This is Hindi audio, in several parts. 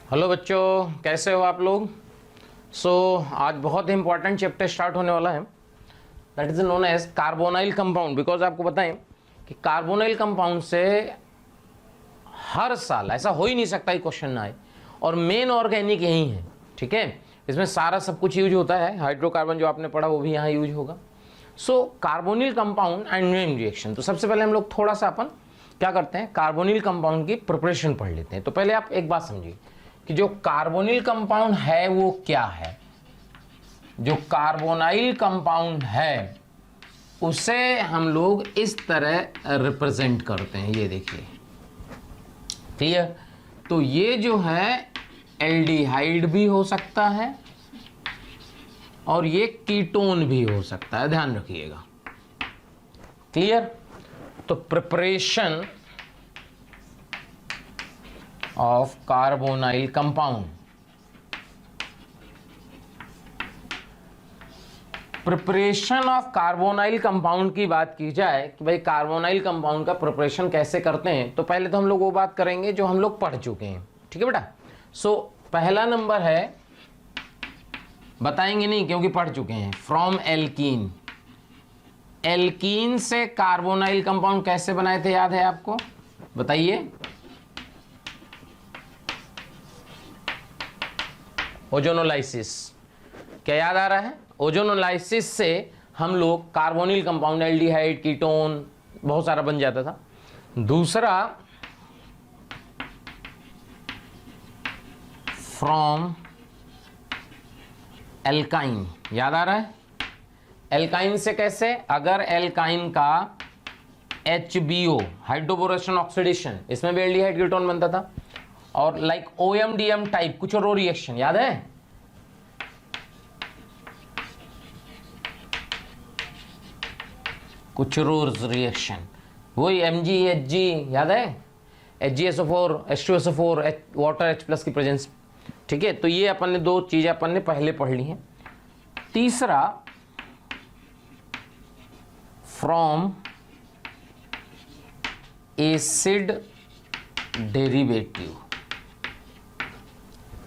हेलो बच्चों, कैसे हो आप लोग। आज बहुत इंपॉर्टेंट चैप्टर स्टार्ट होने वाला है, that is known as carbonyl compound. Because आपको बताएं कि कार्बोनाइल कंपाउंड से हर साल ऐसा हो ही नहीं सकता कि क्वेश्चन ना आए, और मेन ऑर्गेनिक यही है। ठीक है, इसमें सारा सब कुछ यूज होता है। हाइड्रोकार्बन जो आपने पढ़ा वो भी यहाँ यूज होगा। Carbonyl compound and name reaction. तो सबसे पहले हम लोग थोड़ा सा अपन क्या करते हैं, कार्बोनिल कंपाउंड की प्रिपरेशन पढ़ लेते हैं। तो पहले आप एक बात समझिए कि जो कार्बोनिल कंपाउंड है वो क्या है। जो कार्बोनाइल कंपाउंड है उसे हम लोग इस तरह रिप्रेजेंट करते हैं, ये देखिए, क्लियर। तो ये जो है एल्डिहाइड भी हो सकता है और ये कीटोन भी हो सकता है, ध्यान रखिएगा, क्लियर। तो preparation of carbonyl compound, preparation of carbonyl compound की बात की जाए कि भाई कार्बोनाइल कंपाउंड का प्रिपरेशन कैसे करते हैं, तो पहले तो हम लोग वो बात करेंगे जो हम लोग पढ़ चुके हैं। ठीक है बेटा। पहला नंबर है, बताएंगे नहीं क्योंकि पढ़ चुके हैं, फ्रॉम एल्कीन। एल्कीन से कार्बोनाइल कंपाउंड कैसे बनाए थे, याद है आपको? बताइए। ओजोनोलाइसिस, क्या याद आ रहा है? ओजोनोलाइसिस से हम लोग कार्बोनिल कंपाउंड, एल्डिहाइड, कीटोन बहुत सारा बन जाता था। दूसरा, फ्रॉम एल्काइन, याद आ रहा है? एल्काइन से कैसे? अगर एल्काइन का HBO हाइड्रोबोरेशन ऑक्सीडेशन, इसमें भी एल्डिहाइड कीटोन बनता था। और लाइक OMDM टाइप कुछ और रिएक्शन याद है? कुछ रोज रिएक्शन, वही MgHg याद है? HgSO4 H2SO4 वाटर H+ की प्रेजेंस। ठीक है, तो ये अपन ने दो चीजें अपन ने पहले पढ़ ली हैं। तीसरा, from acid derivative.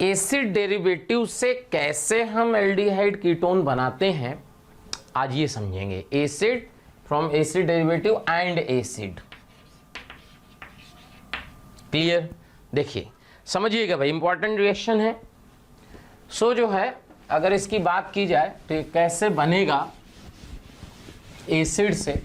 Acid derivative से कैसे हम एल्डिहाइड कीटोन बनाते हैं आज ये समझेंगे। Acid, from acid derivative and acid, clear. देखिए समझिएगा भाई, इंपॉर्टेंट रिएक्शन है। जो है अगर इसकी बात की जाए तो ये कैसे बनेगा एसिड से,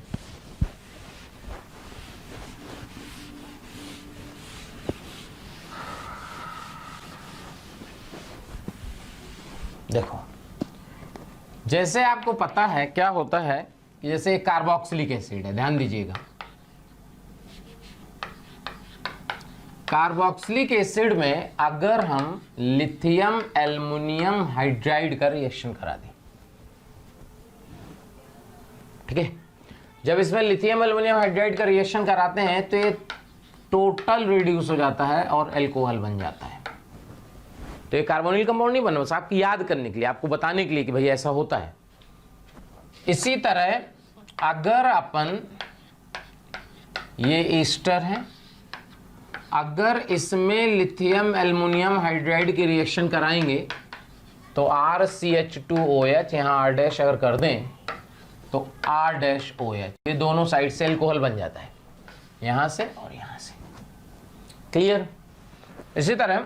देखो जैसे आपको पता है क्या होता है कि जैसे कार्बोक्सिलिक एसिड है, ध्यान दीजिएगा। कार्बोक्सिलिक एसिड में अगर हम लिथियम एल्युमिनियम हाइड्राइड का रिएक्शन करा दें, ठीक है, जब इसमें लिथियम एल्युमिनियम हाइड्राइड का रिएक्शन कराते हैं तो ये टोटल रिड्यूस हो जाता है और अल्कोहल बन जाता है। तो ये कार्बोनिल कंपाउंड नहीं बना, बस आपकी याद करने के लिए, आपको बताने के लिए कि भाई ऐसा होता है। इसी तरह अगर अपन, ये ईस्टर है, अगर इसमें लिथियम एल्युमिनियम हाइड्राइड की रिएक्शन कराएंगे तो RCH2OH, यहाँ R' अगर कर दें तो R'OH, ये दोनों साइड से अल्कोहल बन जाता है, यहां से और यहां से, क्लियर। इसी तरह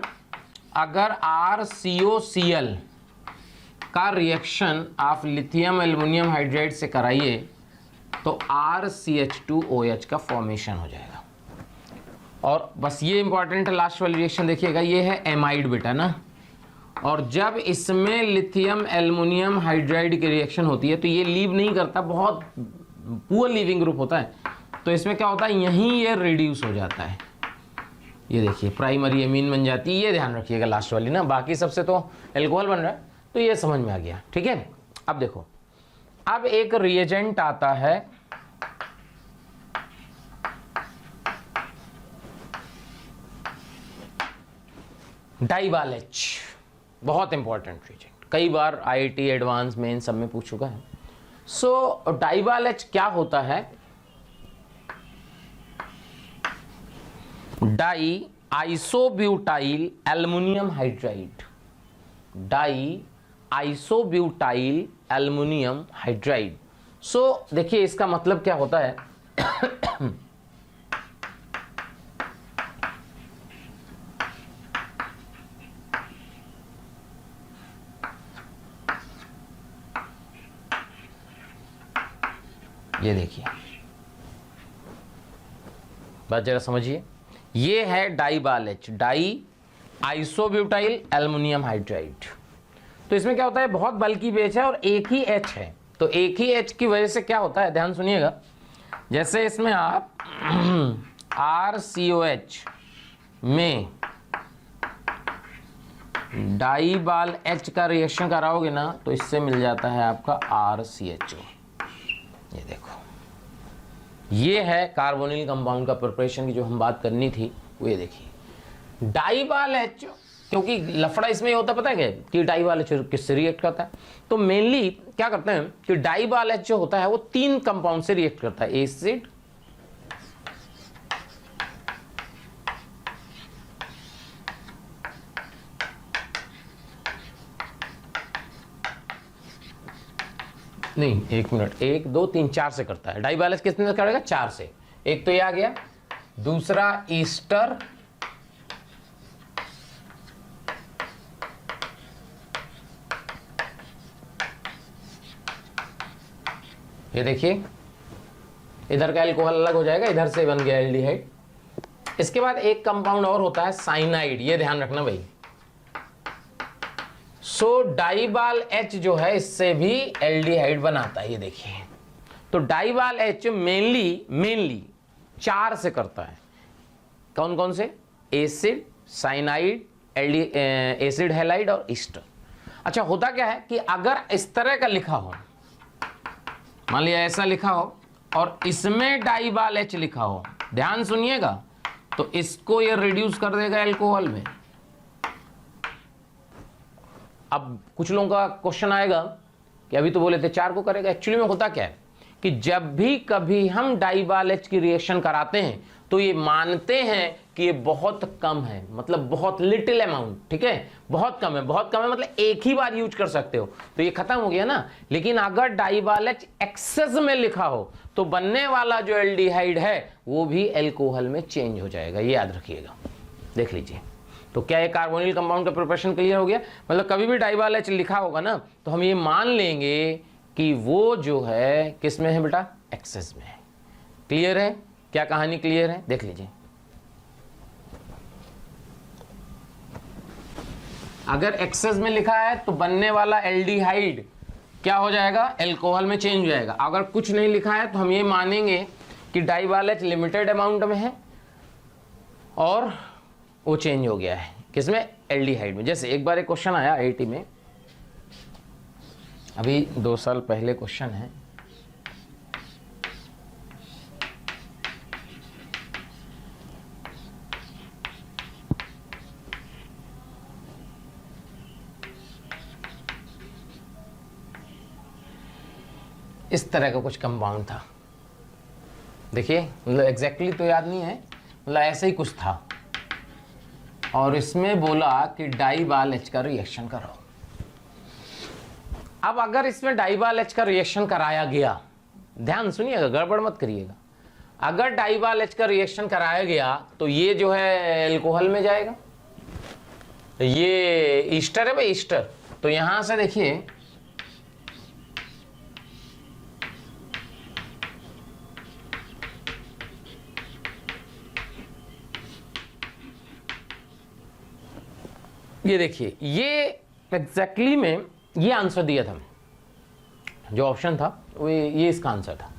अगर RCOCl का रिएक्शन आप लिथियम एल्युमिनियम हाइड्राइड से कराइए तो RCH2OH का फॉर्मेशन हो जाएगा। और बस ये इंपॉर्टेंट है, लास्ट वाली रिएक्शन देखिएगा, ये है एमाइड बेटा ना। और जब इसमें लिथियम एल्युमिनियम हाइड्राइड की रिएक्शन होती है तो ये लीव नहीं करता, बहुत पुअर लीविंग ग्रुप होता है। तो इसमें क्या होता है, यहीं ये रिड्यूस हो जाता है, ये देखिए प्राइमरी एमीन बन जाती है। ये ध्यान रखिएगा लास्ट वाली ना, बाकी सबसे तो एल्कोहल बन रहा है, तो ये समझ में आ गया। ठीक है, अब देखो, अब एक रिएजेंट आता है डाइवाल-H, बहुत इंपॉर्टेंट रिएजेंट, कई बार IIT एडवांस मेन सब में पूछ चुका है। डाइवाल-H क्या होता है? Di isobutyl aluminium hydride, di isobutyl aluminium hydride. So देखिए इसका मतलब क्या होता है ये देखिए, बात जरा समझिए, ये है डाइबाल H, die isobutyl aluminium hydride. तो इसमें क्या होता है, बहुत बल्कि बेस है और एक ही एच है, तो एक ही एच की वजह से क्या होता है, ध्यान सुनिएगा, जैसे इसमें आप RCOH में डाइबाल एच का रिएक्शन कराओगे ना तो इससे मिल जाता है आपका RCHO। ये देखो, ये है कार्बोनिल कंपाउंड का प्रिपरेशन की जो हम बात करनी थी, वो ये देखिए डाइबाल एच, क्योंकि लफड़ा इसमें ये होता है पता है क्या, कि डाइबाल एच किससे रिएक्ट करता है, तो मेनली क्या करते हैं कि डाइबाल एच जो होता है वो 3 कंपाउंड से रिएक्ट करता है, एसिड, नहीं 1 मिनट, 1 2 3 4 से करता है डाइबाल एच, कितने से करेगा, 4 से। एक तो ये आ गया, दूसरा ईस्टर, ये देखिए इधर का अल्कोहल अलग हो जाएगा, इधर से बन गया एल्डिहाइड। इसके बाद एक कंपाउंड और होता है साइनाइड, ये ध्यान रखना भाई। सो डाइबाल एच जो है इससे भी एल्डिहाइड बनाता है, ये देखिए। तो डाइबाल एच मेनली 4 से करता है, कौन कौन से, एसिड, साइनाइड, एसिड हैलाइड और ईस्टर। अच्छा होता क्या है कि अगर इस तरह का लिखा हो, मान लिया ऐसा लिखा हो और इसमें डाइबाल एच लिखा हो, ध्यान सुनिएगा, तो इसको ये रिड्यूस कर देगा अल्कोहल में। अब कुछ लोगों का क्वेश्चन आएगा कि अभी तो बोले थे 4 को करेगा, एक्चुअली में होता क्या है कि जब भी कभी हम डाइबाल एच की रिएक्शन कराते हैं तो ये मानते हैं कि ये बहुत कम है, मतलब बहुत लिटिल अमाउंट, ठीक है, बहुत कम है, बहुत कम है, मतलब एक ही बार यूज कर सकते हो, तो ये खत्म हो गया ना। लेकिन अगर डाइबाल एच एक्सेस में लिखा हो तो बनने वाला जो एल्डिहाइड है वो भी अल्कोहल में चेंज हो जाएगा, ये याद रखिएगा, देख लीजिए। तो क्या ये कार्बोनिल कंपाउंड का प्रिपरेशन क्लियर हो गया, मतलब कभी भी डाइबाल एच लिखा होगा ना तो हम ये मान लेंगे कि वो जो है किस में है बेटा, एक्सेस में है। क्लियर है, क्या कहानी क्लियर है, देख लीजिए। अगर एक्सेस में लिखा है तो बनने वाला एल्डिहाइड क्या हो जाएगा, अल्कोहल में चेंज हो जाएगा। अगर कुछ नहीं लिखा है तो हम ये मानेंगे कि डाइबाल एच लिमिटेड अमाउंट में है और वो चेंज हो गया है किसमें, एल्डिहाइड में। जैसे एक बार एक क्वेश्चन आया IIT में, अभी 2 साल पहले क्वेश्चन है, इस तरह का कुछ कंपाउंड था, देखिए, मतलब एग्जैक्टली तो याद नहीं है, मतलब ऐसे ही कुछ था, और इसमें बोला कि डाइबाल एच का रिएक्शन कराओ। अब अगर इसमें डाइबाल एच का रिएक्शन कराया गया, ध्यान सुनिएगा, गड़बड़ मत करिएगा, अगर डाइबाल एच का रिएक्शन कराया गया तो ये जो है अल्कोहल में जाएगा, ये ईस्टर है भाई, ईस्टर, तो यहां से देखिए ये देखिए, ये एग्जैक्टली में ये आंसर दिया था, जो ऑप्शन था वो ये इसका आंसर था।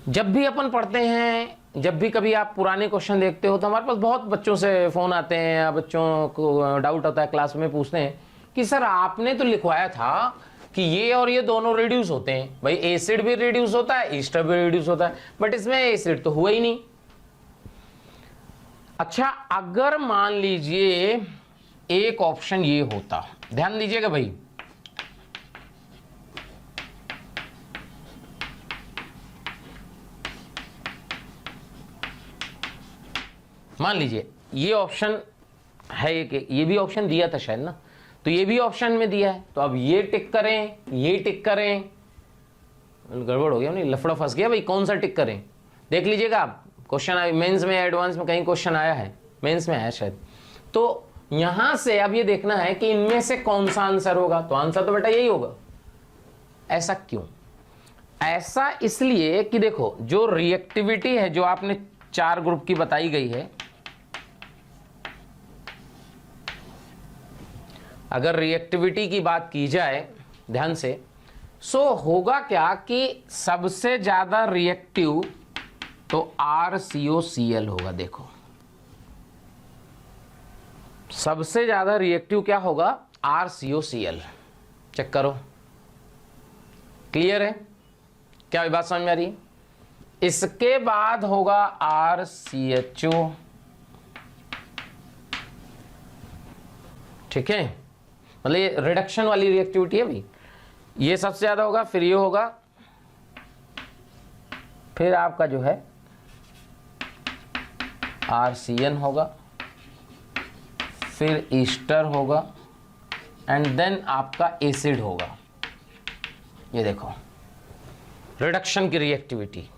जब भी अपन पढ़ते हैं, जब भी कभी आप पुराने क्वेश्चन देखते हो तो हमारे पास बहुत बच्चों से फ़ोन आते हैं या बच्चों को डाउट होता है, क्लास में पूछते हैं कि सर आपने तो लिखवाया था कि ये और ये दोनों रिड्यूस होते हैं, भाई एसिड भी रिड्यूस होता है, ईस्टर भी रिड्यूस होता है, बट इसमें एसिड तो हुआ ही नहीं। अच्छा, अगर मान लीजिए एक ऑप्शन ये होता, ध्यान दीजिएगा भाई, मान लीजिए ये ऑप्शन है कि ये भी ऑप्शन दिया था शायद ना, तो ये भी ऑप्शन में दिया है, तो अब ये टिक करें, ये टिक करें, गड़बड़ हो गया नहीं, लफड़ा फंस गया भाई, कौन सा टिक करें देख लीजिएगा आप। क्वेश्चन आया मेंस में, एडवांस में कहीं क्वेश्चन आया है, मेंस में आया शायद। तो यहां से अब ये देखना है कि इनमें से कौन सा आंसर होगा, तो आंसर तो बेटा यही होगा। ऐसा क्यों? ऐसा इसलिए कि देखो जो रिएक्टिविटी है जो आपने 4 ग्रुप की बताई गई है, अगर रिएक्टिविटी की बात की जाए ध्यान से, सो होगा क्या कि सबसे ज्यादा रिएक्टिव तो RCOCl होगा। देखो सबसे ज्यादा रिएक्टिव क्या होगा? RCOCl। चेक करो, क्लियर है क्या? ये बात समझ में आ रही है? इसके बाद होगा RCHO, ठीक है, मतलब ये रिडक्शन वाली रिएक्टिविटी है भाई। ये सबसे ज्यादा होगा, फिर ये होगा, फिर आपका जो है RCN होगा, फिर ईस्टर होगा, एंड देन आपका एसिड होगा। ये देखो रिडक्शन की रिएक्टिविटी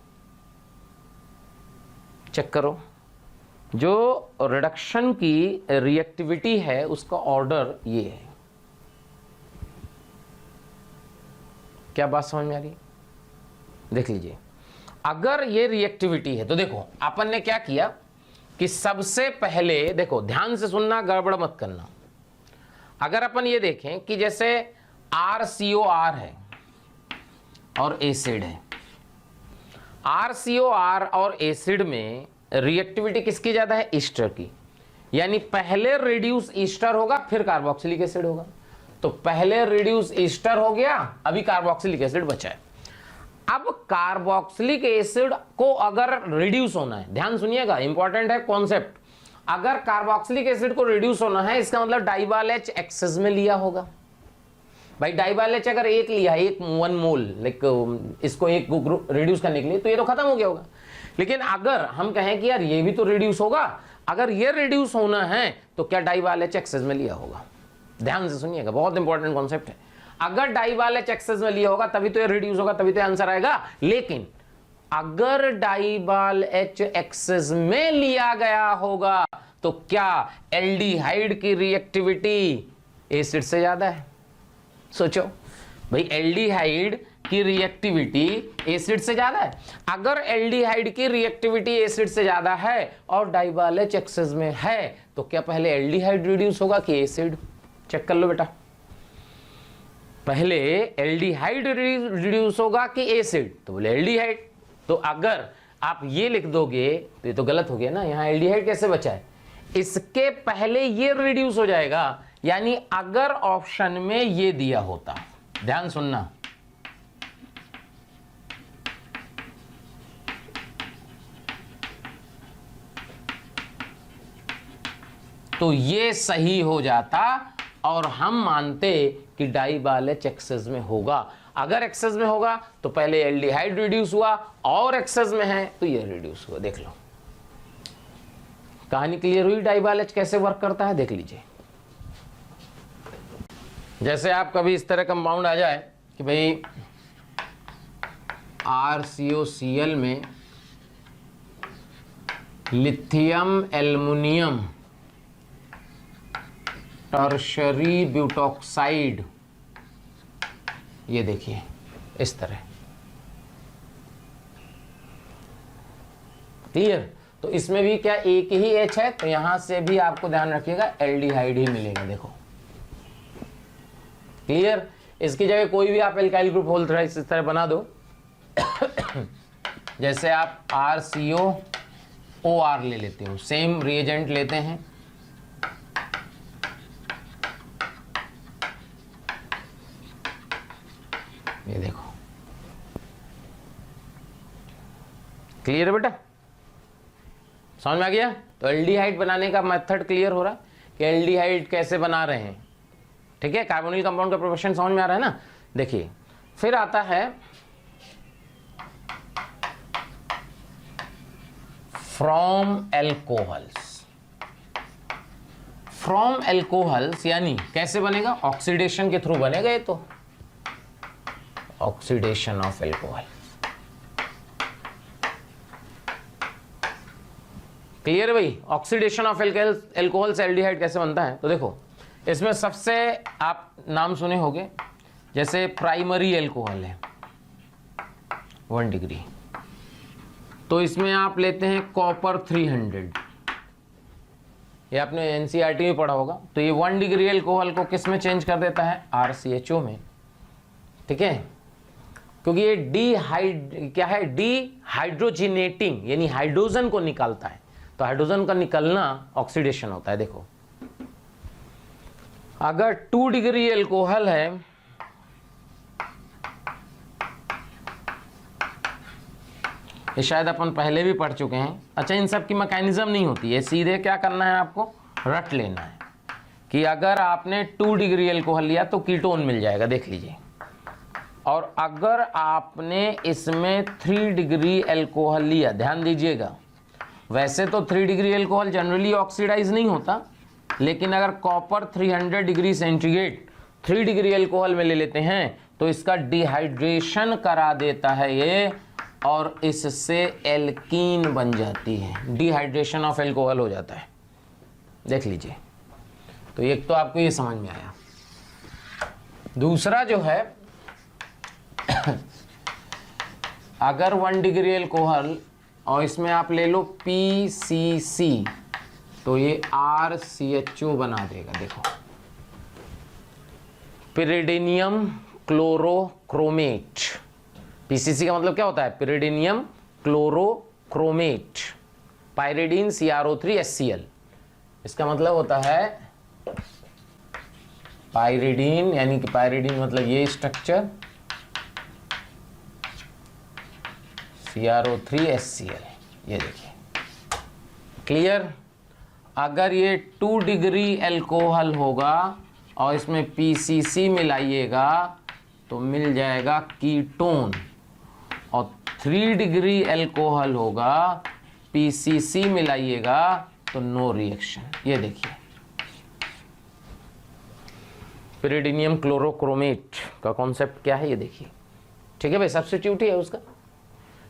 चेक करो। जो रिडक्शन की रिएक्टिविटी है उसका ऑर्डर ये है। क्या बात समझ में आ रही? देख लीजिए, अगर ये रिएक्टिविटी है तो देखो अपन ने क्या किया कि सबसे पहले देखो, ध्यान से सुनना, गड़बड़ मत करना। अगर अपन ये देखें कि जैसे RCOR है और एसिड है, RCOR और एसिड में रिएक्टिविटी किसकी ज्यादा है? ईस्टर की। यानी पहले रिड्यूस ईस्टर होगा, फिर कार्बोक्सिलिक एसिड होगा। तो पहले रिड्यूस ईस्टर हो गया, अभी कार्बोक्सिलिक एसिड बचा है। अब कार्बोक्सिलिक एसिड को अगर रिड्यूस होना है, ध्यान सुनिएगा, इंपॉर्टेंट है कॉन्सेप्ट। अगर कार्बोक्सिलिक एसिड को रिड्यूस होना है, इसका मतलब डाइबाल H एक्सेस में लिया होगा। भाई डाइबाल H अगर एक लिया है, 1 मोल, लाइक इसको एक ग्रुप रिड्यूस करने के लिए, तो ये तो खत्म हो गया होगा। लेकिन अगर हम कहें कि यार ये भी तो रिड्यूस होगा, अगर ये रिड्यूस होना है तो क्या डाइबाल H एक्सेस में लिया होगा? ध्यान से सुनिएगा, बहुत इंपॉर्टेंट कॉन्सेप्ट है। अगर डाइबाल H एक्सेस में लिया होगा तभी तो ये रिड्यूस होगा, तभी तो आंसर आएगा। लेकिन अगर डाइबाल H एक्सेस में लिया गया होगा तो क्या एल्डिहाइड की रिएक्टिविटी एसिड से ज्यादा है? सोचो भाई, एल्डिहाइड की रिएक्टिविटी एसिड से ज्यादा है। अगर एल्डिहाइड की रिएक्टिविटी एसिड से ज्यादा है और डाइबाल H एक्सेस में है तो क्या पहले एल्डिहाइड रिड्यूस होगा कि एसिड? चेक कर लो बेटा, पहले एल्डिहाइड रिड्यूस होगा कि एसिड? तो बोले एल्डिहाइड। तो अगर आप ये लिख दोगे तो ये तो गलत हो गया ना, यहां एल्डिहाइड कैसे बचा है? इसके पहले ये रिड्यूस हो जाएगा। यानी अगर ऑप्शन में ये दिया होता, ध्यान सुनना, तो ये सही हो जाता और हम मानते कि डाइबाल H एक्सेस में होगा। अगर एक्सेस में होगा तो पहले एल्डिहाइड रिड्यूस हुआ, और एक्सेस में है तो ये रिड्यूस हुआ। देख लो, कहानी क्लियर हुई डाइबाल H कैसे वर्क करता है? देख लीजिए, जैसे आप कभी इस तरह कंपाउंड आ जाए कि भाई RCOCl में लिथियम एल्युमिनियम टर्शरी ब्यूटॉक्साइड, ये देखिए इस तरह, क्लियर? तो इसमें भी क्या एक ही H है, तो यहां से भी आपको ध्यान रखिएगा एल्डिहाइड ही मिलेगा। देखो क्लियर? इसकी जगह कोई भी आप एल्काइल ग्रुप होल इस तरह बना दो जैसे आप RCOOR ले लेते हो, सेम रिएजेंट लेते हैं, ये देखो, क्लियर है बेटा? समझ में आ गया? तो एल्डिहाइड बनाने का मेथड क्लियर हो रहा है कि एल्डिहाइड कैसे बना रहे हैं। ठीक है, कार्बोनिल कंपाउंड का प्रोपोर्शन समझ में आ रहा है ना? देखिए, फिर आता है फ्रॉम एल्कोहल्स। फ्रॉम एल्कोहल्स, यानी कैसे बनेगा, ऑक्सीडेशन के थ्रू बनेगा ये तो, ऑक्सीडेशन ऑफ एल्कोहल। क्लियर भाई, ऑक्सीडेशन ऑफ एल्कोहल से एल्डिहाइड कैसे बनता है। तो देखो इसमें सबसे आप नाम सुने होंगे, जैसे प्राइमरी एल्कोहल है 1 डिग्री, तो इसमें आप लेते हैं कॉपर 300, ये आपने एनसीईआरटी में पढ़ा होगा। तो ये 1 डिग्री एल्कोहल को किस में चेंज कर देता है, RCHO में, ठीक है, क्योंकि ये क्या है, डीहाइड्रोजिनेटिंग, यानी हाइड्रोजन को निकालता है। तो हाइड्रोजन का निकलना ऑक्सीडेशन होता है। देखो अगर 2 डिग्री एल्कोहल है, ये शायद अपन पहले भी पढ़ चुके हैं। अच्छा, इन सब की मैकेनिज्म नहीं होती है, सीधे क्या करना है आपको, रट लेना है कि अगर आपने 2 डिग्री एल्कोहल लिया तो कीटोन मिल जाएगा, देख लीजिए। और अगर आपने इसमें 3 डिग्री एल्कोहल लिया, ध्यान दीजिएगा, वैसे तो 3 डिग्री एल्कोहल जनरली ऑक्सीडाइज नहीं होता, लेकिन अगर copper 300 degree centigrade 3 degree alcohol में ले लेते हैं तो इसका डिहाइड्रेशन करा देता है ये, और इससे एल्कीन बन जाती है, डिहाइड्रेशन ऑफ एल्कोहल हो जाता है, देख लीजिए। तो एक तो आपको ये समझ में आया। दूसरा जो है अगर 1 डिग्री एल्कोहल और इसमें आप ले लो PCC, तो ये RCHO बना देगा। देखो पिरिडीनियम क्लोरोक्रोमेट, PCC का मतलब क्या होता है, पिरिडीनियम क्लोरोक्रोमेट, पायरिडीन CrO3 HCl, इसका मतलब होता है पायरिडीन, यानी कि पायरिडीन मतलब ये स्ट्रक्चर, CrO3 HCl, ये देखिए। क्लियर। अगर ये 2 डिग्री एल्कोहल होगा और इसमें PCC मिलाइएगा तो मिल जाएगा कीटोन, और 3 डिग्री एल्कोहल होगा, PCC मिलाइएगा तो नो रिएक्शन। ये देखिए पिरिडीनियम क्लोरोक्रोमेट का कॉन्सेप्ट क्या है, ये देखिए, ठीक है भाई, सब्स्टिट्यूट ही है उसका।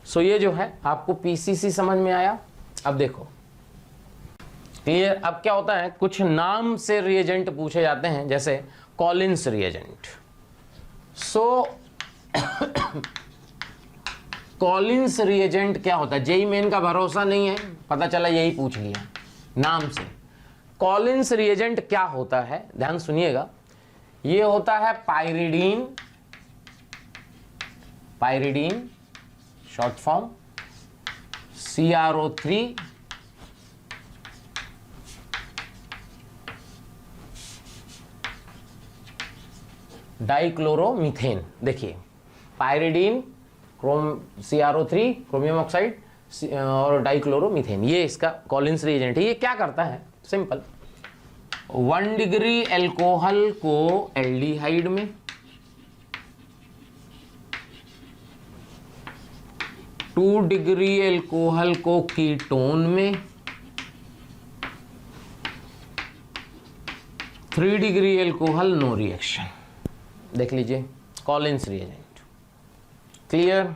सो ये जो है आपको PCC समझ में आया। अब देखो क्लियर। अब क्या होता है, कुछ नाम से रिएजेंट पूछे जाते हैं, जैसे कॉलिंस रिएजेंट। सो कॉलिंस रिएजेंट क्या होता है, जेई मेन का भरोसा नहीं है, पता चला यही पूछ लिया नाम से। कॉलिंस रिएजेंट क्या होता है, ध्यान सुनिएगा। ये होता है pyridine, pyridine short form, CrO3 dichloromethane. देखिए पायरिडीन, CrO3 क्रोमियम ऑक्साइड और डाइक्लोरोमीथेन, ये इसका कॉलिंस रिएजेंट है। ये क्या करता है, सिंपल, 1 डिग्री एल्कोहल को एल्डिहाइड में, 2 डिग्री एल्कोहल को कीटोन में, 3 डिग्री एल्कोहल नो रिएक्शन। देख लीजिए कॉलिंस रिएजेंट। क्लियर।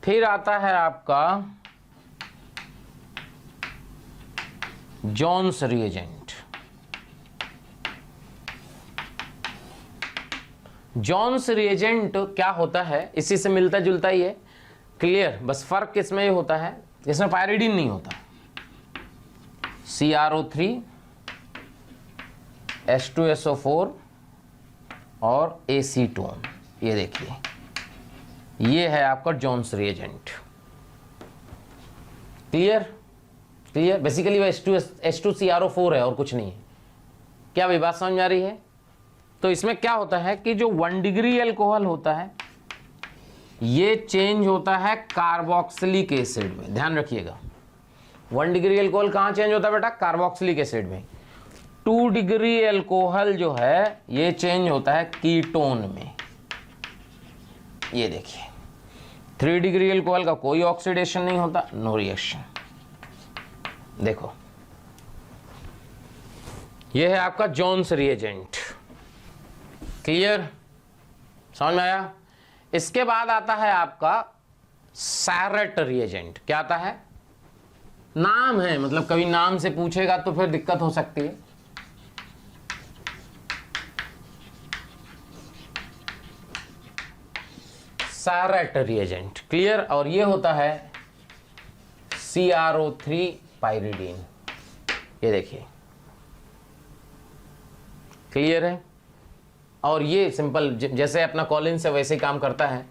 फिर आता है आपका जॉन्स रिएजेंट। जॉन्स रिएजेंट क्या होता है, इसी से मिलता जुलता ही है। क्लियर। बस फर्क किसमें ये होता है, इसमें पायरिडीन नहीं होता, CrO3 H2SO4 और एसीटोन। ये देखिए ये है आपका Johns reagent. Clear. Clear. Basically वह H2CrO4 है और कुछ नहीं है। क्या भाई बात समझ में आ रही है। तो इसमें क्या होता है कि जो 1 डिग्री एल्कोहल होता है ये चेंज होता है कार्बोक्सिलिक एसिड में। ध्यान रखिएगा 1 डिग्री एल्कोहल कहां चेंज होता है बेटा, कार्बोक्सिलिक एसिड में। 2 डिग्री एल्कोहल जो है ये चेंज होता है कीटोन में। ये देखिए 3 डिग्री एल्कोहल का कोई ऑक्सीडेशन नहीं होता, नो रिएक्शन। देखो ये है आपका जोन्स रिएजेंट। क्लियर, समझ में आया? इसके बाद आता है आपका सैरेट रिएजेंट। क्या आता है? नाम है, मतलब कभी नाम से पूछेगा तो फिर दिक्कत हो सकती है। Surratt reagent. क्लियर, और ये होता है CrO3 पाइरिडीन। ये देखिए, क्लियर है? और ये सिंपल जैसे अपना कॉलिन से वैसे ही काम करता है।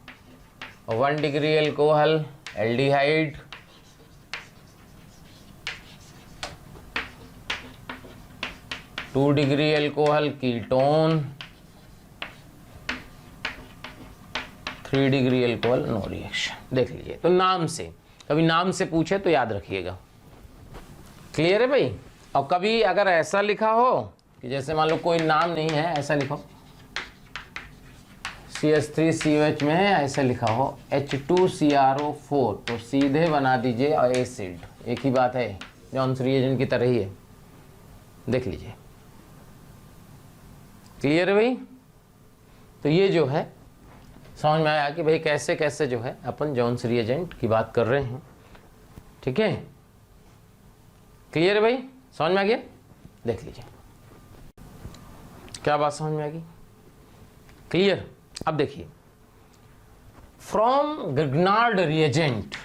1 degree alcohol aldehyde, 2 degree alcohol ketone, 3 degree alcohol no reaction. देख लीजिए, तो नाम से, कभी नाम से पूछे तो याद रखिएगा। क्लियर है भाई? और कभी अगर ऐसा लिखा हो कि जैसे मान लो कोई नाम नहीं है, ऐसा लिखो CH3COH में ऐसे लिखा हो H2CrO4, तो सीधे बना दीजिए और एसिड। एक ही बात है, जॉन्स रिएजेंट की तरह ही है। देख लीजिए, क्लियर है भाई? तो ये जो है समझ में आया कि भाई कैसे कैसे जो है अपन जॉन्स रिएजेंट की बात कर रहे हैं। ठीक है, क्लियर है भाई? समझ में आ गया? देख लीजिए, क्या बात समझ में आ गई? क्लियर? अब देखिए, from Grignard reagent,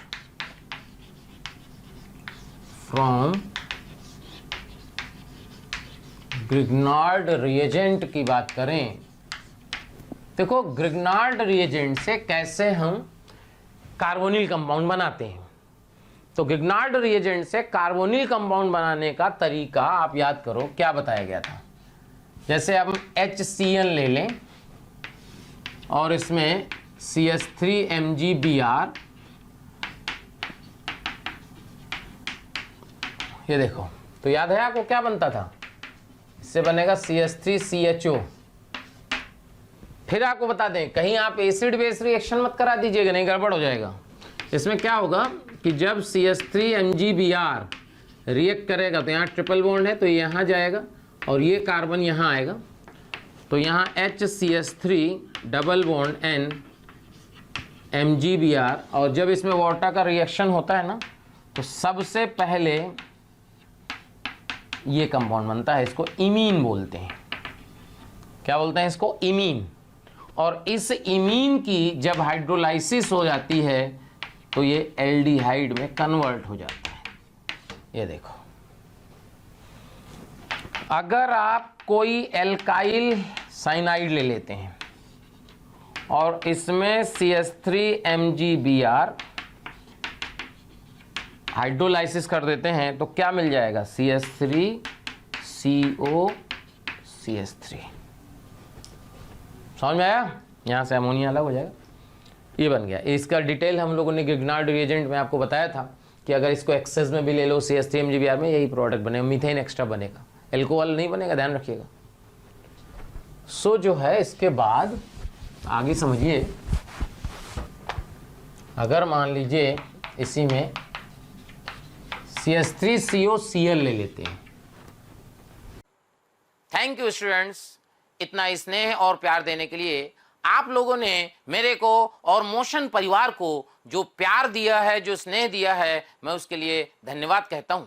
from Grignard reagent की बात करें, देखो ग्रिग्नार्ड रिएजेंट से कैसे हम कार्बोनिल कंपाउंड बनाते हैं। तो ग्रिग्नार्ड रिएजेंट से कार्बोनिल कंपाउंड बनाने का तरीका आप याद करो, क्या बताया गया था। जैसे हम HCl ले लें और इसमें CH3MgBr, ये देखो, तो याद है आपको क्या बनता था? इससे बनेगा CH3CHO। फिर आपको बता दें, कहीं आप एसिड बेस रिएक्शन मत करा दीजिएगा, नहीं गड़बड़ हो जाएगा। इसमें क्या होगा कि जब CH3MgBr रिएक्ट करेगा तो यहाँ ट्रिपल बॉन्ड है, तो यहाँ जाएगा और ये कार्बन यहाँ आएगा, तो यहाँ HCH3 double bond N MgBr, और जब इसमें वाटर का रिएक्शन होता है ना, तो सबसे पहले ये कंपाउंड बनता है, इसको इमीन बोलते हैं। क्या बोलते हैं इसको? इमीन। और इस इमीन की जब हाइड्रोलाइसिस हो जाती है तो ये एल्डिहाइड में कन्वर्ट हो जाता है। ये देखो, अगर आप कोई एल्काइल साइनाइड ले लेते हैं और इसमें CH3MgBr हाइड्रोलाइसिस कर देते हैं तो क्या मिल जाएगा? CH3COCH3। समझ में आया? यहाँ से अमोनिया अलग हो जाएगा, ये बन गया। इसका डिटेल हम लोगों ने ग्रिग्नार्ड रिएजेंट में आपको बताया था कि अगर इसको एक्सेस में भी ले लो CH3MgBr में, यही प्रोडक्ट बनेगा, मीथेन एक्स्ट्रा बनेगा, एल्कोहल नहीं बनेगा, ध्यान रखिएगा। सो जो है इसके बाद आगे समझिए, अगर मान लीजिए इसी में CH3COCl ले लेते हैं। थैंक यू स्टूडेंट्स, इतना स्नेह और प्यार देने के लिए। आप लोगों ने मेरे को और मोशन परिवार को जो प्यार दिया है, जो स्नेह दिया है, मैं उसके लिए धन्यवाद कहता हूं।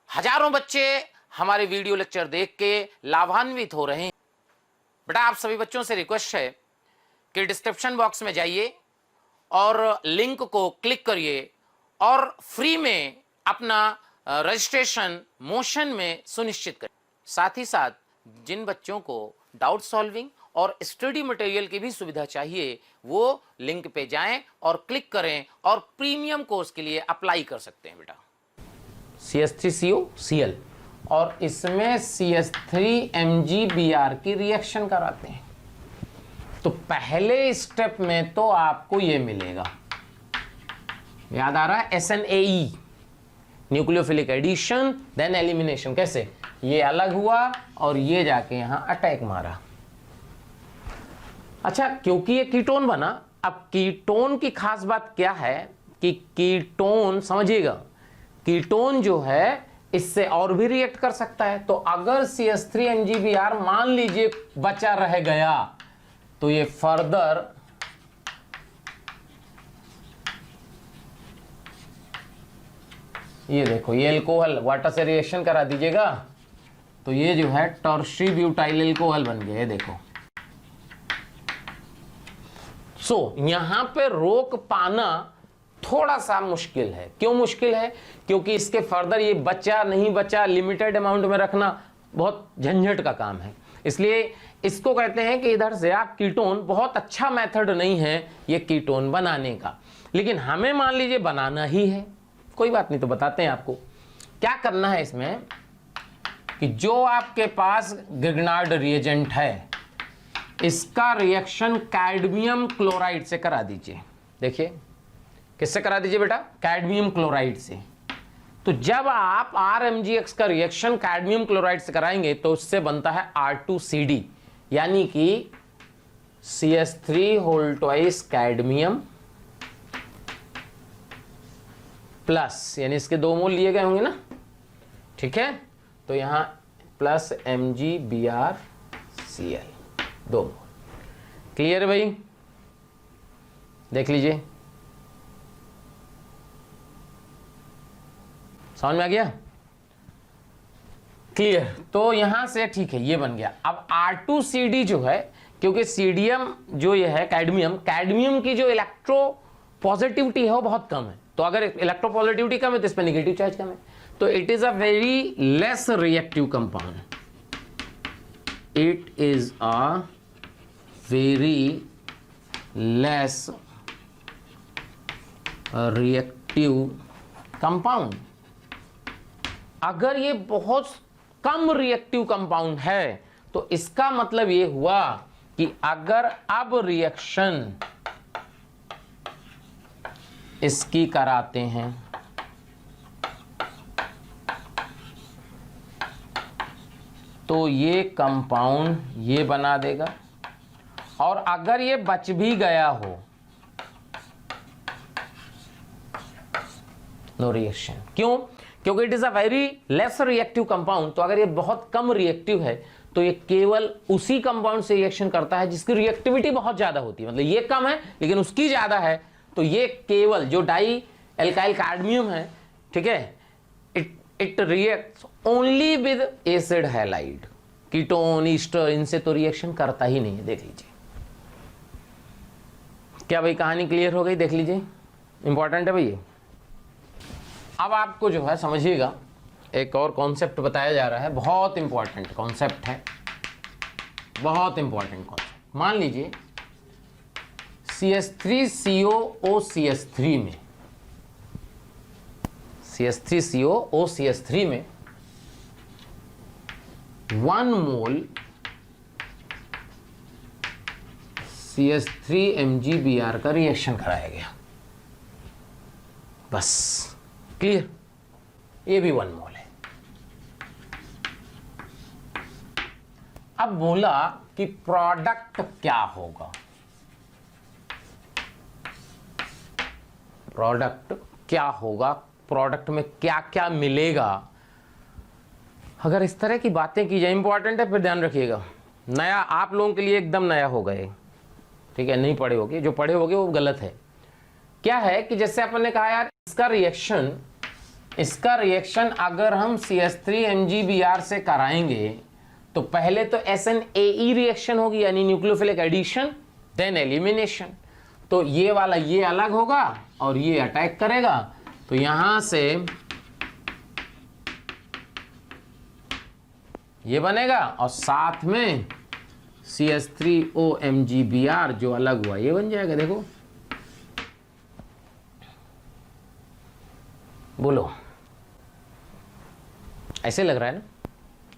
हजारों बच्चे हमारे वीडियो लेक्चर देख के लाभान्वित हो रहे हैं। बेटा, आप सभी बच्चों से रिक्वेस्ट है कि डिस्क्रिप्शन बॉक्स में जाइए और लिंक को क्लिक करिए और फ्री में अपना रजिस्ट्रेशन मोशन में सुनिश्चित करें। साथ ही साथ जिन बच्चों को डाउट सॉल्विंग और स्टडी मटेरियल की भी सुविधा चाहिए, वो लिंक पे जाएं और क्लिक करें और प्रीमियम कोर्स के लिए अप्लाई कर सकते हैं। बेटा, CH3COCl और इसमें CH3MgBr की रिएक्शन कराते हैं, तो पहले स्टेप में तो आपको ये मिलेगा, याद आ रहा है? SNAE, nucleophilic addition, then elimination. कैसे? ये अलग हुआ और ये जाके यहां अटैक मारा। अच्छा, क्योंकि ये कीटोन बना, अब कीटोन की खास बात क्या है कि कीटोन, समझिएगा, कीटोन जो है इससे और भी रिएक्ट कर सकता है। तो अगर CH3 MgBr मान लीजिए बचा रह गया तो ये फर्दर ये देखो ये एल्कोहल वाटर से रिएक्शन करा दीजिएगा तो ये जो है टर्शरी ब्यूटाइल एल्कोहल बन गया। ये देखो यहां पे रोक पाना थोड़ा सा मुश्किल है। क्यों मुश्किल है? क्योंकि इसके फर्दर ये बचा नहीं बचा लिमिटेड अमाउंट में रखना बहुत झंझट का काम है। इसलिए इसको कहते हैं कि इधर से आप कीटोन, बहुत अच्छा मेथड नहीं है ये कीटोन बनाने का, लेकिन हमें मान लीजिए बनाना ही है, कोई बात नहीं, तो बताते हैं आपको क्या करना है इसमें। कि जो आपके पास ग्रिग्नार्ड रिएजेंट है इसका रिएक्शन कैडमियम क्लोराइड से करा दीजिए। देखिए किससे करा दीजिए बेटा? कैडमियम क्लोराइड से। तो जब आप RMgX का रिएक्शन कैडमियम क्लोराइड से कराएंगे तो उससे बनता है R2CD, यानी कि CH3 whole twice cadmium plus, यानी इसके 2 मोल लिए गए होंगे ना, ठीक है। तो यहां प्लस MgBrCl 2 मोल। क्लियर है भाई? देख लीजिए, समझ में आ गया? क्लियर। तो यहां से ठीक है, ये बन गया। अब R2CD जो है, क्योंकि सीडियम जो ये है कैडमियम की जो इलेक्ट्रो पॉजिटिविटी है वो बहुत कम है, तो अगर इलेक्ट्रो पॉजिटिविटी कम है तो इस पर निगेटिव चार्ज कम है, तो it is a very less reactive compound. It is a very less reactive compound. अगर ये बहुत कम रिएक्टिव कंपाउंड है तो इसका मतलब ये हुआ कि अगर अब रिएक्शन इसकी कराते हैं तो ये कंपाउंड ये बना देगा, और अगर ये बच भी गया हो नो रिएक्शन। क्यों? क्योंकि it is a very less reactive compound. तो अगर ये बहुत कम रिएक्टिव है तो ये केवल उसी कंपाउंड से रिएक्शन करता है जिसकी रिएक्टिविटी बहुत ज्यादा होती है, मतलब ये कम है लेकिन उसकी ज्यादा है, तो ये केवल जो डाई एल्काइल कैडमियम है, ठीक है, it reacts only with acid halide. Ketone, Easter, इनसे तो रिएक्शन करता ही नहीं है। देख लीजिए, क्या भाई कहानी क्लियर हो गई? देख लीजिए, इंपॉर्टेंट है भाई। अब आपको जो है समझिएगा, एक और कॉन्सेप्ट बताया जा रहा है, बहुत इंपॉर्टेंट कॉन्सेप्ट है, बहुत इंपॉर्टेंट कॉन्सेप्ट। मान लीजिए CH3COOCH3 में CH3COOCH3 में 1 मोल CH3 MgBr का रिएक्शन कराया गया, बस। क्लियर? ये भी 1 मोल है। अब बोला कि प्रोडक्ट क्या होगा, प्रोडक्ट क्या होगा, प्रोडक्ट में क्या क्या मिलेगा। अगर इस तरह की बातें की जाए, इंपॉर्टेंट है, फिर ध्यान रखिएगा, नया आप लोगों के लिए एकदम नया हो गए, ठीक है, नहीं पढ़े होगे, जो पढ़े होगे वो गलत है। क्या है कि जैसे अपन ने कहा यार इसका रिएक्शन अगर हम CH3 MgBr से कराएंगे तो पहले तो SNAE रिएक्शन होगी, यानी न्यूक्लियोफिलिक एडिशन, देन एलिमिनेशन। तो ये वाला ये अलग होगा और ये अटैक करेगा, तो यहां से ये बनेगा और साथ में CH3O MgBr जो अलग हुआ ये बन जाएगा। देखो, बोलो, ऐसे लग रहा है ना?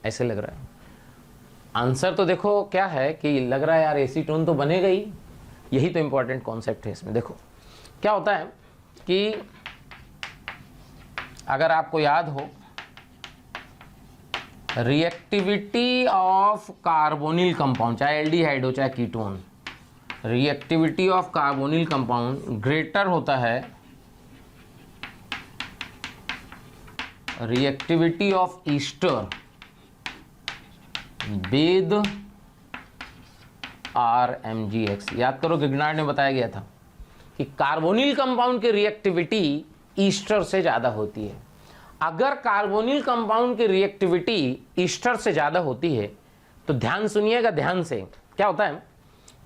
ऐसे लग रहा है। आंसर तो देखो क्या है कि लग रहा है यार एसीटोन तो बनेगा ही, यही तो इंपॉर्टेंट कॉन्सेप्ट है इसमें। देखो क्या होता है कि अगर आपको याद हो, रिएक्टिविटी ऑफ कार्बोनिल कंपाउंड, चाहे एल्डिहाइड हो चाहे ketone, reactivity of carbonyl compound greater होता है reactivity of Easter with RMgX। याद करो गिग्नार्ड ने बताया गया था कि कार्बोनिल कंपाउंड की रिएक्टिविटी ईस्टर से ज्यादा होती है। अगर कार्बोनिल कंपाउंड की रिएक्टिविटी ईस्टर से ज्यादा होती है तो ध्यान सुनिएगा ध्यान से, क्या होता है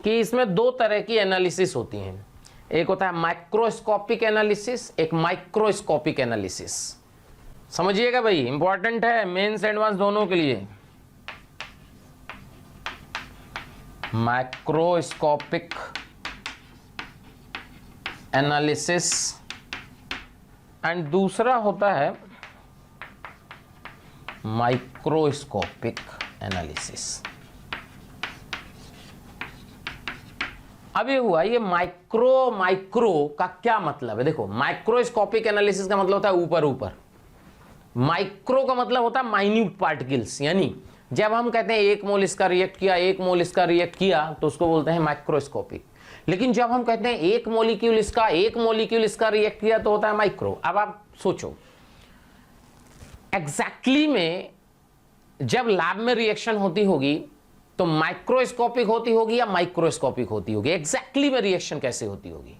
कि इसमें दो तरह की एनालिसिस होती हैं। एक होता है माइक्रोस्कोपिक एनालिसिस, एक माइक्रोस्कोपिक एनालिसिस। समझिएगा भाई, इंपॉर्टेंट है मेंस एडवांस दोनों के लिए। माइक्रोस्कोपिक एनालिसिस एंड दूसरा होता है माइक्रोस्कोपिक एनालिसिस। अब ये हुआ, ये माइक्रो का क्या मतलब है? देखो, माइक्रोस्कोपिक एनालिसिस का मतलब होता है ऊपर ऊपर, माइक्रो का मतलब होता है माइन्यूट पार्टिकल्स। यानी जब हम कहते हैं 1 मोल इसका रिएक्ट किया, 1 मोल इसका रिएक्ट किया, तो उसको बोलते हैं माइक्रोस्कोपिक। लेकिन जब हम कहते हैं 1 मॉलिक्यूल इसका रिएक्ट किया, तो होता है माइक्रो। अब आप सोचो, एग्जैक्टली में जब लैब में रिएक्शन होती होगी तो माइक्रोस्कोपिक होती होगी या माइक्रोस्कोपिक होती होगी? एग्जैक्टली में रिएक्शन कैसे होती होगी?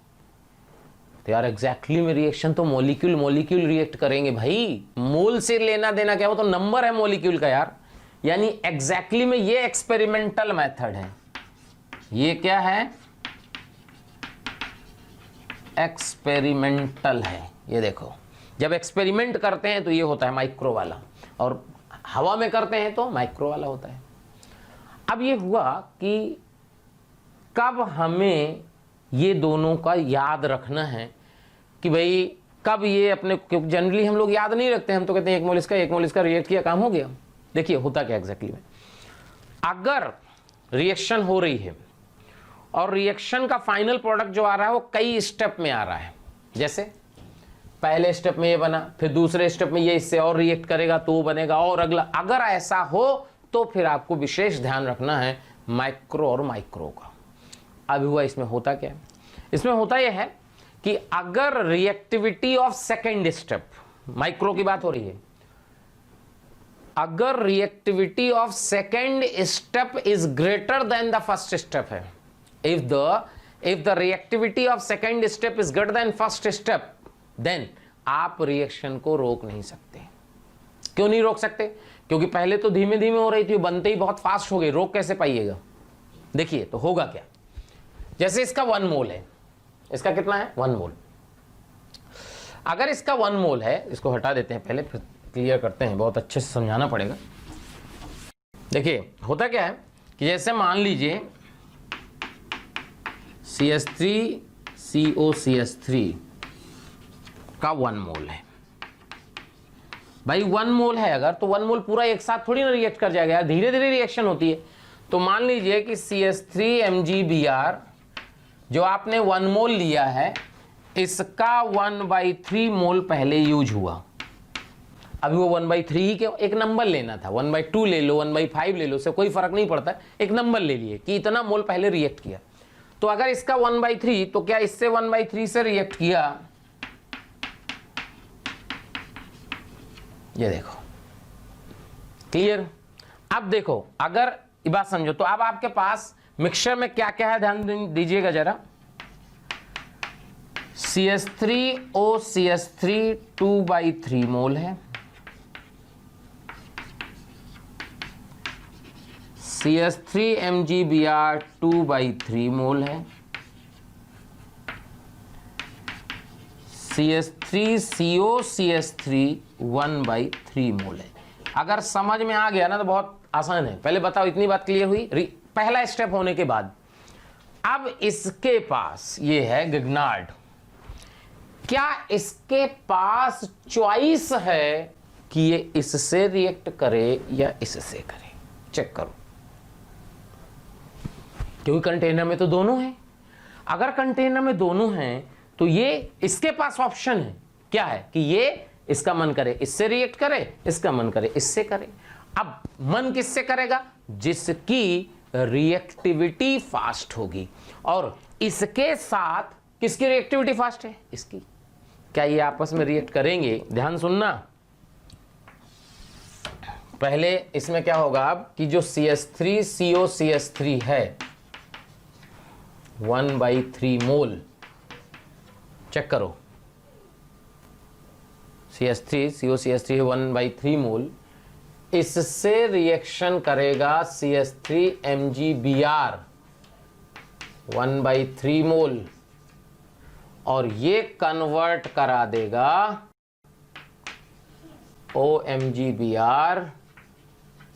तो यार एग्जैक्टली में रिएक्शन तो मॉलिक्यूल रिएक्ट करेंगे भाई, मोल से लेना देना क्या हो, तो नंबर है मॉलिक्यूल का यार। यानी एग्जैक्टली में ये एक्सपेरिमेंटल मेथड है। ये क्या है? एक्सपेरिमेंटल है। ये देखो, जब एक्सपेरिमेंट करते हैं तो ये होता है माइक्रो वाला, और हवा में करते हैं तो माइक्रो वाला होता है। अब ये हुआ कि कब हमें ये दोनों का याद रखना है कि भाई कब ये अपने, क्योंकि जनरली हम लोग याद नहीं रखते, हम तो कहते हैं 1 मोल इसका रिएक्ट किया, काम हो गया। देखिए होता क्या एग्जैक्टली में, अगर रिएक्शन हो रही है और रिएक्शन का फाइनल प्रोडक्ट जो आ रहा है वो कई स्टेप में आ रहा है, जैसे पहले स्टेप में ये बना, फिर दूसरे स्टेप में ये इससे और रिएक्ट करेगा तो वो बनेगा, और अगला, अगर ऐसा हो तो फिर आपको विशेष ध्यान रखना है माइक्रो और माइक्रो का। अब हुआ, इसमें होता क्या है? इसमें होता यह है कि अगर reactivity of second step, micro की बात हो रही है, अगर reactivity of second step is greater than the first step है, if the reactivity of second step is greater than first step, then आप रिएक्शन को रोक नहीं सकते। क्यों नहीं रोक सकते? क्योंकि पहले तो धीमे धीमे हो रही थी, बनते ही बहुत फास्ट हो गई, रोक कैसे पाइएगा? देखिए तो होगा क्या, जैसे इसका 1 मोल है, इसका कितना है? 1 मोल। अगर इसका 1 मोल है, इसको हटा देते हैं पहले, फिर क्लियर करते हैं, बहुत अच्छे से समझाना पड़ेगा। देखिए होता क्या है कि जैसे मान लीजिए CH3COCH3 का 1 मोल है भाई। 1 मोल है अगर, तो 1 मोल पूरा एक साथ थोड़ी ना रिएक्ट कर जाएगा यार, धीरे धीरे रिएक्शन होती है। तो मान लीजिए कि CH3MgBr जो आपने 1 मोल लिया है, इसका 1/3 मोल पहले यूज हुआ। अभी वो 1/3 ही के एक नंबर लेना था, 1/2 ले लो, 1/5 ले लो, उससे कोई फर्क नहीं पड़ता, एक नंबर ले लिए कि इतना मोल पहले रिएक्ट किया। तो अगर इसका 1/3, तो क्या इससे 1/3 से रिएक्ट किया? ये देखो, क्लियर? अब देखो, अगर ये बात समझो, तो अब आपके पास मिक्सचर में क्या क्या है, ध्यान दीजिएगा जरा। CH3OCH3 2/3 मोल है, CH3MgBr 2/3 मोल है, CH3COCH3 1/3 मोल है। अगर समझ में आ गया ना तो बहुत आसान है। पहले बताओ, इतनी बात क्लियर हुई पहला स्टेप होने के बाद। अब इसके पास ये है गिग्नार्ड, क्या इसके पास चॉइस है कि ये इससे रिएक्ट करे या इससे करे? चेक करो, क्योंकि कंटेनर में तो दोनों हैं। अगर कंटेनर में दोनों हैं तो ये इसके पास ऑप्शन है, क्या है कि ये इसका मन करे इससे रिएक्ट करे, इसका मन करे इससे करे। अब मन किससे करेगा? जिसकी रिएक्टिविटी फास्ट होगी। और इसके साथ किसकी रिएक्टिविटी फास्ट है? इसकी। क्या ये आपस में रिएक्ट करेंगे? ध्यान सुनना, पहले इसमें क्या होगा अब कि जो CH3 COCH3 है 1/3 मोल, चेक करो, CH3 COCH3 1/3 मोल, इससे रिएक्शन करेगा CH3 MgBr 1/3 मोल, और ये कन्वर्ट करा देगा OMgBr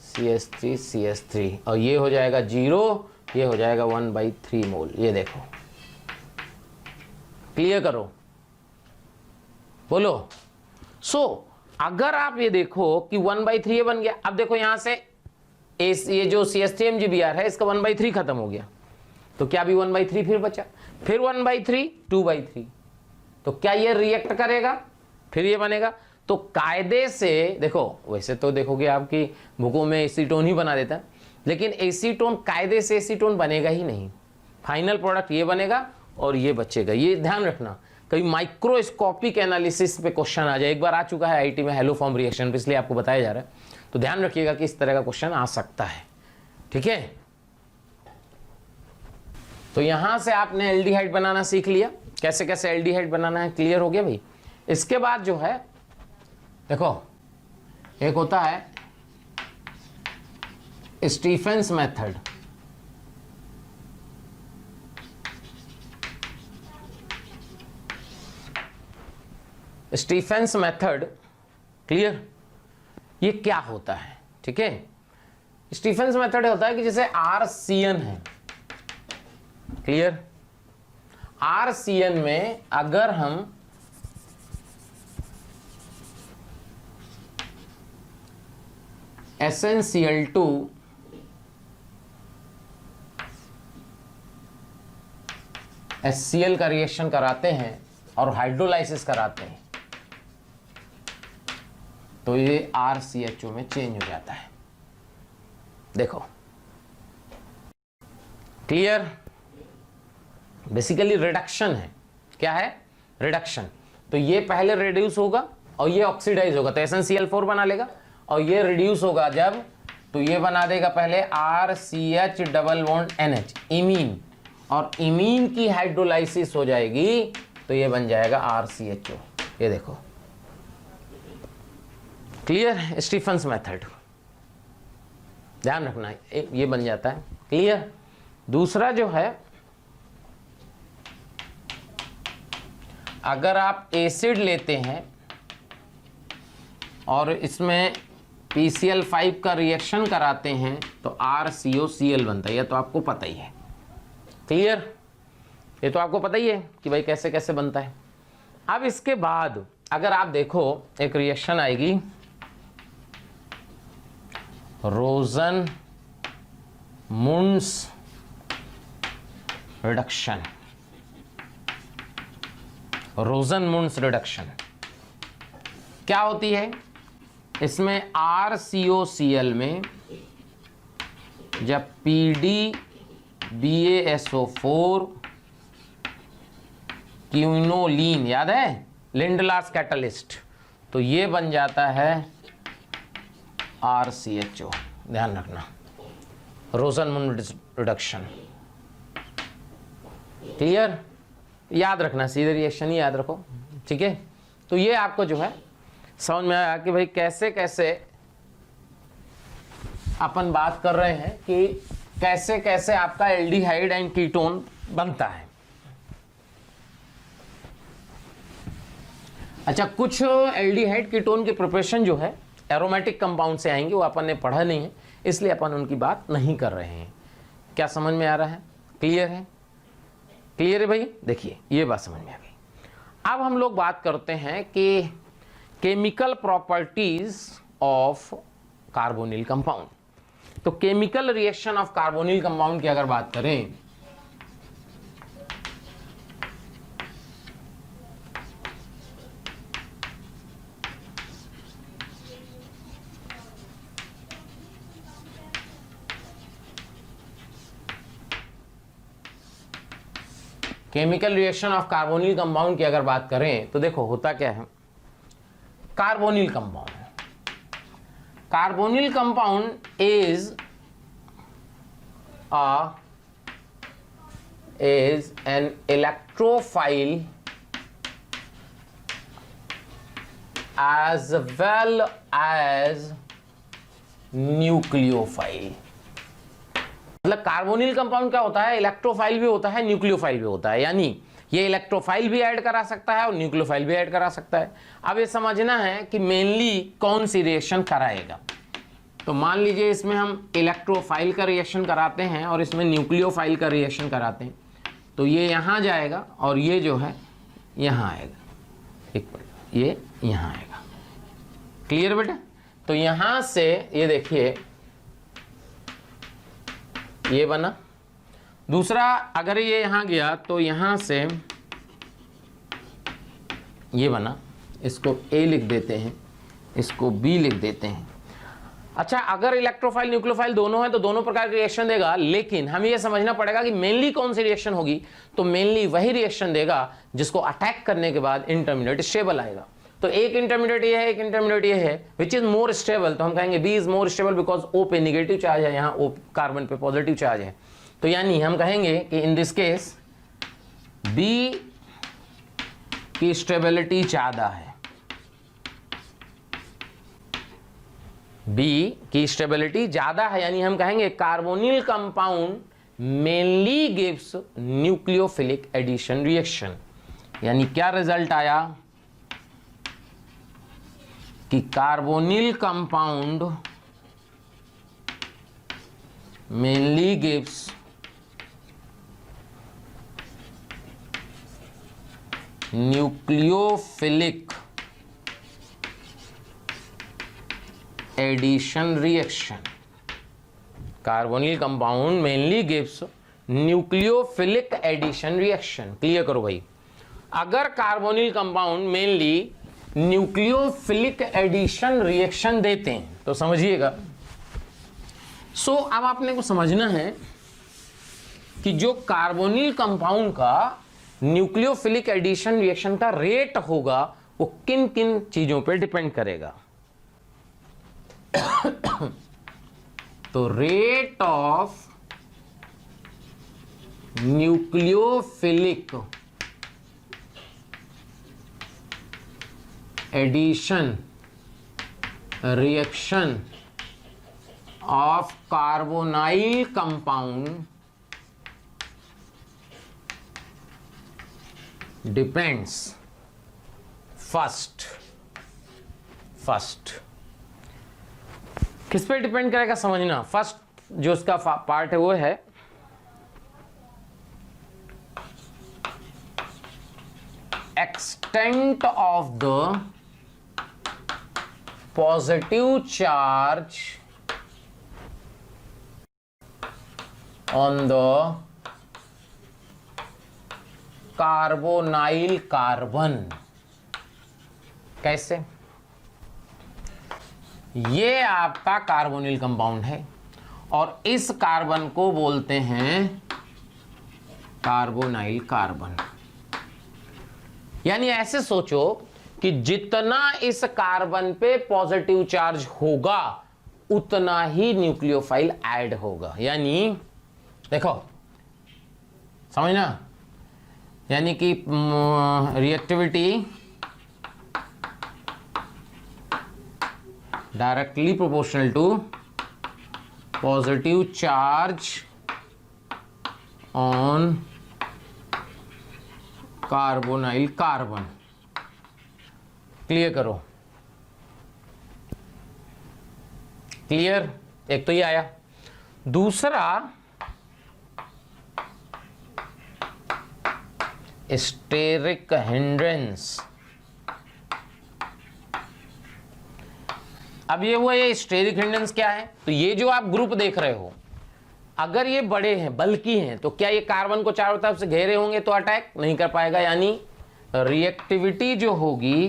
CH3 CH3, और ये हो जाएगा 0, ये हो जाएगा 1/3 मोल। ये देखो, क्लियर करो, बोलो। अगर आप ये देखो कि 1/3 बन गया, अब देखो यहां से ये जो CH3 MgBr है इसका 1/3 खत्म हो गया, तो क्या भी 1/3 फिर बचा, फिर 1/3 2/3, तो क्या ये रिएक्ट करेगा, फिर ये बनेगा। तो कायदे से देखो, वैसे तो देखोगे आपकी बुकों में एसीटोन ही बना देता है, लेकिन एसीटोन कायदे से एसीटोन बनेगा ही नहीं, फाइनल प्रोडक्ट ये बनेगा और ये बचेगा। ये ध्यान रखना, कभी माइक्रोस्कोपिक एनालिसिस पे क्वेश्चन आ जाए, एक बार आ चुका है आईटी में हेलो फॉर्म रिएक्शन पे, इसलिए आपको बताया जा रहा है, तो ध्यान रखिएगा कि इस तरह का क्वेश्चन आ सकता है, ठीक है। तो यहां से आपने एल्डिहाइड बनाना सीख लिया, कैसे कैसे एल्डिहाइड बनाना है, क्लियर हो गया भाई। इसके बाद जो है देखो, एक होता है Stephens method, Stephens method, clear, ये क्या होता है, ठीक है। स्टीफेंस मेथड होता है कि जैसे RCN है, क्लियर, RCN में अगर हम SnCl2 HCl का रिएक्शन कराते हैं और हाइड्रोलाइसिस कराते हैं, तो ये RCHO में चेंज हो जाता है। देखो, क्लियर, बेसिकली रिडक्शन है, क्या है, रिडक्शन। तो ये पहले रिड्यूस होगा और ये ऑक्सीडाइज होगा, तो SnCl4 बना लेगा, और ये रिड्यूस होगा जब, तो ये बना देगा पहले RCH double bond NH, imine, और इमीन की हाइड्रोलाइसिस हो जाएगी तो ये बन जाएगा RCHO। ये देखो, क्लियर, स्टीफेंस मेथड, ध्यान रखना है, ये बन जाता है, क्लियर। दूसरा जो है, अगर आप एसिड लेते हैं और इसमें PCl5 का रिएक्शन कराते हैं तो RCOCl बनता है, ये तो आपको पता ही है, क्लियर, ये तो आपको पता ही है कि भाई कैसे कैसे बनता है। अब इसके बाद अगर आप देखो, एक रिएक्शन आएगी रोजन मुंड्स रिडक्शन, रोजन मुंड्स रिडक्शन क्या होती है, इसमें RCOCl में जब PDBaSO4 क्यूनोलीन, याद है, लिंडलार्स कैटलिस्ट, तो ये बन जाता है RCHO, ध्यान रखना, रोजन मुंड्स रिडक्शन, क्लियर, याद रखना, सीधे रिएक्शन ही याद रखो, ठीक है। तो ये आपको जो है समझ में आया कि भाई कैसे कैसे अपन बात कर रहे हैं कि कैसे कैसे आपका एल्डिहाइड एंड कीटोन बनता है। अच्छा, कुछ एल्डिहाइड कीटोन की प्रिपरेशन जो है एरोमेटिक कंपाउंड से आएंगे, वो अपन ने पढ़ा नहीं है, इसलिए अपन उनकी बात नहीं कर रहे हैं। क्या समझ में आ रहा है, क्लियर है, क्लियर है भाई। देखिए, ये बात समझ में आ गई। अब हम लोग बात करते हैं कि chemical properties of carbonyl compound. तो chemical reaction of carbonyl compound की अगर बात करें, chemical reaction of carbonyl compound की अगर बात करें तो देखो होता क्या है, carbonyl compound, carbonyl compound is an electrophile as well as nucleophile. मतलब कार्बोनिल कंपाउंड क्या होता है, इलेक्ट्रोफाइल भी होता है, न्यूक्लियोफाइल भी होता है, यानी ये इलेक्ट्रोफाइल भी ऐड करा सकता है और न्यूक्लियोफाइल भी ऐड करा सकता है। अब ये समझना है कि मेनली कौन सी रिएक्शन कराएगा। तो मान लीजिए इसमें हम इलेक्ट्रोफाइल का रिएक्शन कराते हैं और इसमें न्यूक्लियोफाइल का रिएक्शन कराते हैं, तो ये यहाँ जाएगा और ये जो है यहाँ आएगा, एक मिनट, ये यहाँ आएगा। क्लियर बेटा? तो यहाँ से ये देखिए ये बना। दूसरा अगर ये यहाँ गया तो यहाँ से ये बना, इसको A लिख देते हैं, इसको B लिख देते हैं। अच्छा, अगर इलेक्ट्रोफाइल न्यूक्लियोफाइल दोनों है तो दोनों प्रकार के रिएक्शन देगा, लेकिन हमें यह समझना पड़ेगा कि मेनली कौन सी रिएक्शन होगी। तो मेनली वही रिएक्शन देगा जिसको अटैक करने के बाद इंटरमीडिएट स्टेबल आएगा। तो एक इंटरमीडिएट ये है, एक इंटरमीडिएट ये है, विच इज मोर स्टेबल। तो हम कहेंगे B is more stable because O पे निगेटिव चार्ज है, यहाँ O कार्बन पे पॉजिटिव चार्ज है। तो यानी हम कहेंगे कि इन दिस केस B की स्टेबिलिटी ज्यादा है, B की स्टेबिलिटी ज्यादा है, यानी हम कहेंगे carbonyl compound mainly gives nucleophilic addition reaction. यानी क्या रिजल्ट आया कि carbonyl compound mainly gives nucleophilic addition reaction. Carbonyl compound mainly gives nucleophilic addition reaction. Clear करो भाई, अगर carbonyl compound mainly nucleophilic addition reaction देते हैं तो समझिएगा। सो अब आपने को समझना है कि जो कार्बोनिल कंपाउंड का न्यूक्लियोफिलिक एडिशन रिएक्शन का रेट होगा वो किन किन चीजों पे डिपेंड करेगा। तो rate of nucleophilic addition reaction of carbonyl compound depends first किस पे डिपेंड करेगा समझना। फर्स्ट जो उसका पार्ट है वो है extent of the positive charge on the carbonyl carbon. कैसे? ये आपका कार्बोनिल कंपाउंड है और इस कार्बन को बोलते हैं कार्बोनाइल कार्बन। यानी ऐसे सोचो कि जितना इस कार्बन पे पॉजिटिव चार्ज होगा उतना ही न्यूक्लियोफाइल ऐड होगा। यानी देखो समझना, यानी कि reactivity directly proportional to positive charge on carbonyl carbon. Clear करो, क्लियर? एक तो ये आया। दूसरा स्टेरिक हिंड्रेंस। अब ये हुआ, ये स्टेरिक हिंड्रेंस क्या है? तो ये जो आप ग्रुप देख रहे हो, अगर ये बड़े हैं, बल्कि हैं, तो क्या ये कार्बन को चारों तरफ से घेरे होंगे तो अटैक नहीं कर पाएगा। यानी रिएक्टिविटी जो होगी,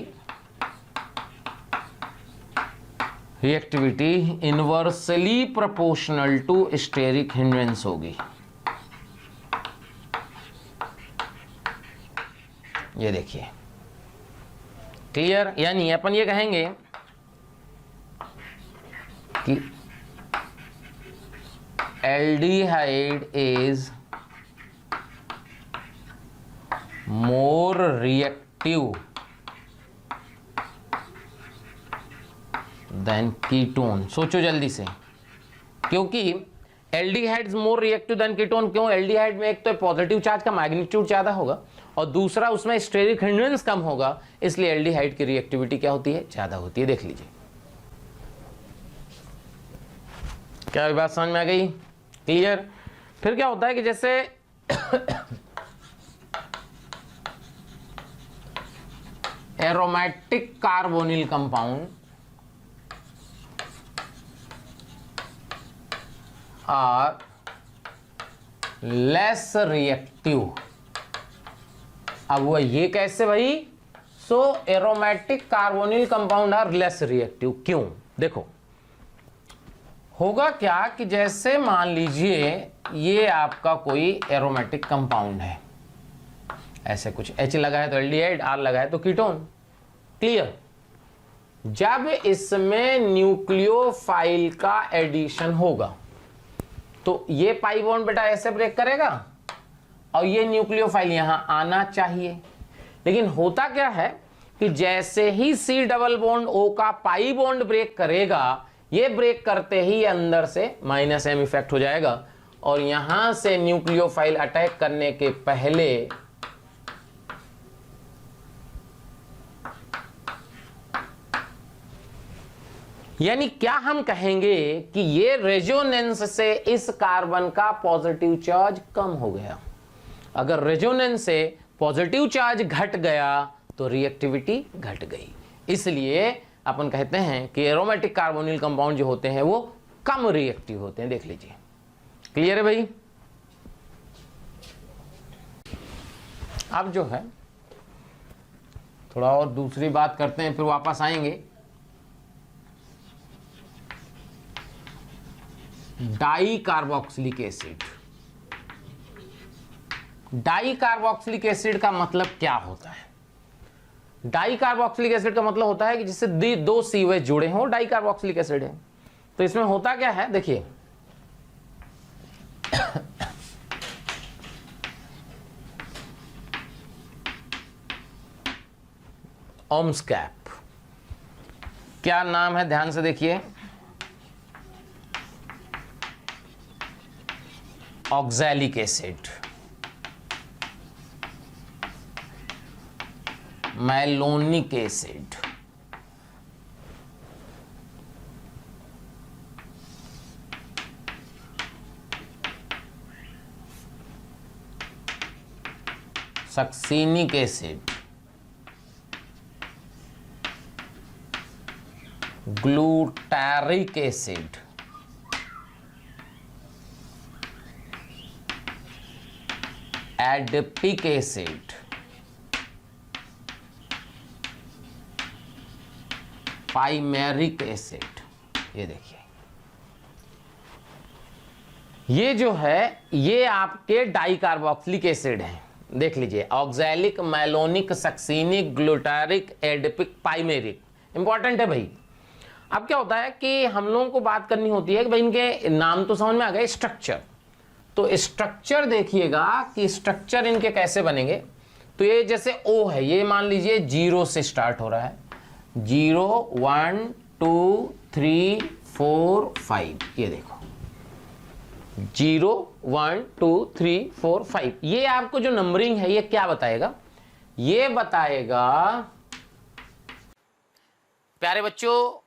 reactivity inversely proportional to steric hindrance होगी। ये देखिए, क्लियर? यानी अपन ये कहेंगे कि aldehyde is more reactive than ketone. सोचो जल्दी से, क्योंकि aldehydes more reactive than ketone. क्यों? एल्डिहाइड में एक तो पॉजिटिव चार्ज का मैग्नीट्यूड ज्यादा होगा और दूसरा उसमें स्टेरिक हिंड्रेंस कम होगा, इसलिए एल्डिहाइड की रिएक्टिविटी क्या होती है? ज्यादा होती है। देख लीजिए, क्या बात समझ में आ गई? क्लियर? फिर क्या होता है कि जैसे aromatic carbonyl compound are less reactive. अब वो ये कैसे भाई? So aromatic carbonyl compound are less reactive. क्यों? देखो, होगा क्या कि जैसे मान लीजिए ये आपका कोई एरोमेटिक कंपाउंड है, ऐसे कुछ H लगा है तो एल्डिहाइड, R लगा है तो कीटोन। क्लियर? जब इसमें न्यूक्लियोफाइल का एडिशन होगा तो ये पाई बॉन्ड बेटा ऐसे ब्रेक करेगा और ये न्यूक्लियोफाइल यहां आना चाहिए। लेकिन होता क्या है कि जैसे ही C डबल बॉन्ड O का पाई बॉन्ड ब्रेक करेगा, ये ब्रेक करते ही अंदर से -M इफेक्ट हो जाएगा और यहां से न्यूक्लियोफाइल अटैक करने के पहले यानी क्या हम कहेंगे कि ये रेजोनेंस से इस कार्बन का पॉजिटिव चार्ज कम हो गया। अगर रेजोनेंस से पॉजिटिव चार्ज घट गया तो रिएक्टिविटी घट गई। इसलिए अपन कहते हैं कि एरोमेटिक कार्बोनिल कंपाउंड जो होते हैं वो कम रिएक्टिव होते हैं। देख लीजिए, क्लियर है भाई? अब जो है थोड़ा और दूसरी बात करते हैं, फिर वापस आएंगे। Di carboxylic acid. Di carboxylic acid का मतलब क्या होता है? डाई कार्बोक्सिलिक एसिड का मतलब होता है कि जिससे दो सीवे जुड़े हों, डाई कार्बोक्सिलिक एसिड है। तो इसमें होता क्या है? देखिए, ओम्स कैप, क्या नाम है? ध्यान से देखिए, oxalic acid, malonic acid, succinic acid, glutaric acid, adipic acid, pimelic acid. ये देखिए, ये जो है ये आपके डाई कार्बोक्सिलिक एसिड हैं। देख लीजिए, oxalic, malonic, succinic, glutaric, adipic, pimelic. Important है भाई। अब क्या होता है कि हम लोगों को बात करनी होती है कि भाई इनके नाम तो समझ में आ गए, स्ट्रक्चर। तो स्ट्रक्चर देखिएगा कि स्ट्रक्चर इनके कैसे बनेंगे। तो ये जैसे O है, ये मान लीजिए 0 से स्टार्ट हो रहा है, 0 1 2 3 4 5। ये देखो 0 1 2 3 4 5। ये आपको जो नंबरिंग है ये क्या बताएगा? ये बताएगा, प्यारे बच्चों,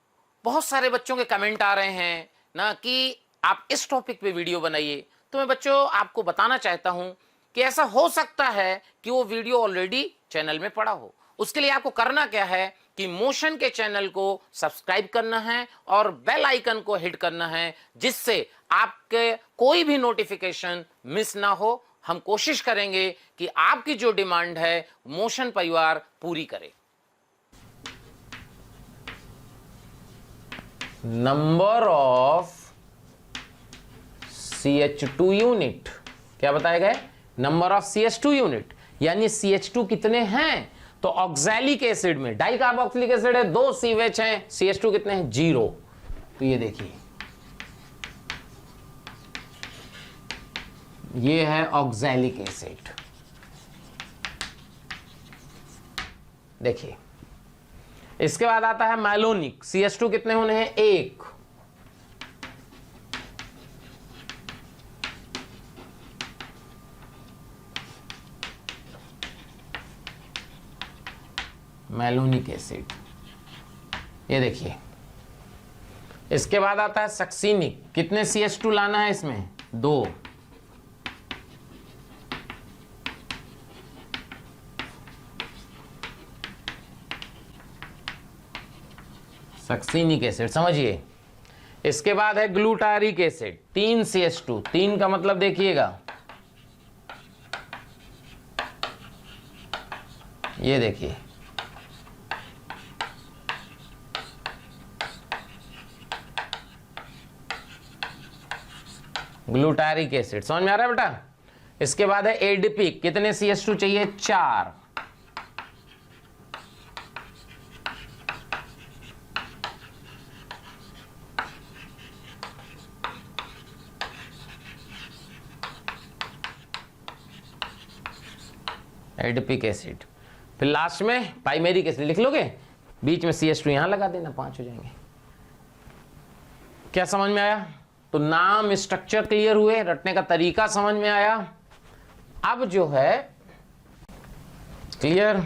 बहुत सारे बच्चों के कमेंट आ रहे हैं ना कि आप इस टॉपिक पे वीडियो बनाइए। तो मैं बच्चों आपको बताना चाहता हूं कि ऐसा हो सकता है कि वो वीडियो ऑलरेडी चैनल में पड़ा हो। उसके लिए आपको करना क्या है कि मोशन के चैनल को सब्सक्राइब करना है और बेल आइकन को हिट करना है, जिससे आपके कोई भी नोटिफिकेशन मिस ना हो। हम कोशिश करेंगे कि आपकी जो डिमांड है मोशन परिवार पूरी करे। नंबर ऑफ CH2 यूनिट क्या बताया गया? नंबर ऑफ CH2 यूनिट, यानी CH2 कितने हैं? तो ऑक्सैलिक एसिड में, डाई कार्बोक्सिलिक एसिड है, 2 CH हैं, CH2 कितने हैं? 0। तो ये देखिए ये है ऑक्सैलिक एसिड। देखिए, इसके बाद आता है मैलोनिक। CH2 कितने होने हैं? 1। मैलोनिक एसिड, ये देखिए। इसके बाद आता है सक्सीनिक। कितने CH2 लाना है इसमें? 2। सक्सीनिक एसिड, समझिए। इसके बाद है ग्लूटारिक एसिड, 3 CH2। 3 का मतलब देखिएगा, ये देखिए, ग्लूटारिक एसिड। समझ में आ रहा है बेटा? इसके बाद है एडिपिक। कितने CH2 चाहिए? 4। Adipic acid. फिर लास्ट में पाइमेरिक एसिड लिख लोगे, बीच में CH2 यहां लगा देना, 5 हो जाएंगे। क्या समझ में आया? तो नाम, स्ट्रक्चर क्लियर हुए, रटने का तरीका समझ में आया। अब जो है क्लियर,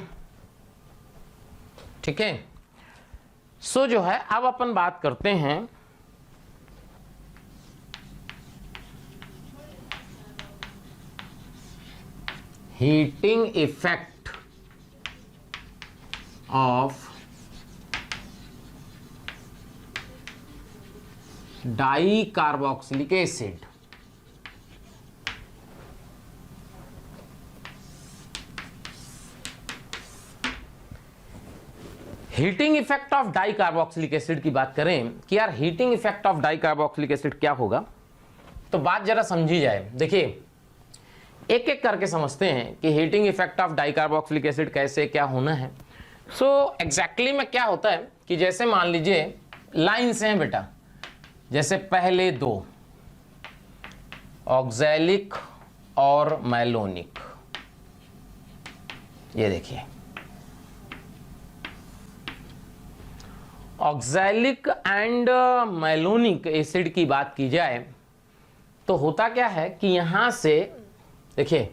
ठीक है। सो जो है अब अपन बात करते हैं heating effect of di carboxylic acid. Heating effect of di carboxylic acid की बात करें कि यार heating effect of di carboxylic acid क्या होगा, तो बात जरा समझी जाए। देखिए, एक एक करके समझते हैं कि heating effect of di carboxylic acid कैसे क्या होना है। सो एग्जैक्टली में क्या होता है कि जैसे मान लीजिए लाइन से हैं बेटा, जैसे पहले 2 ऑक्सैलिक और मैलोनिक, ये देखिए ऑक्सैलिक एंड मैलोनिक एसिड की बात की जाए तो होता क्या है कि यहां से देखिए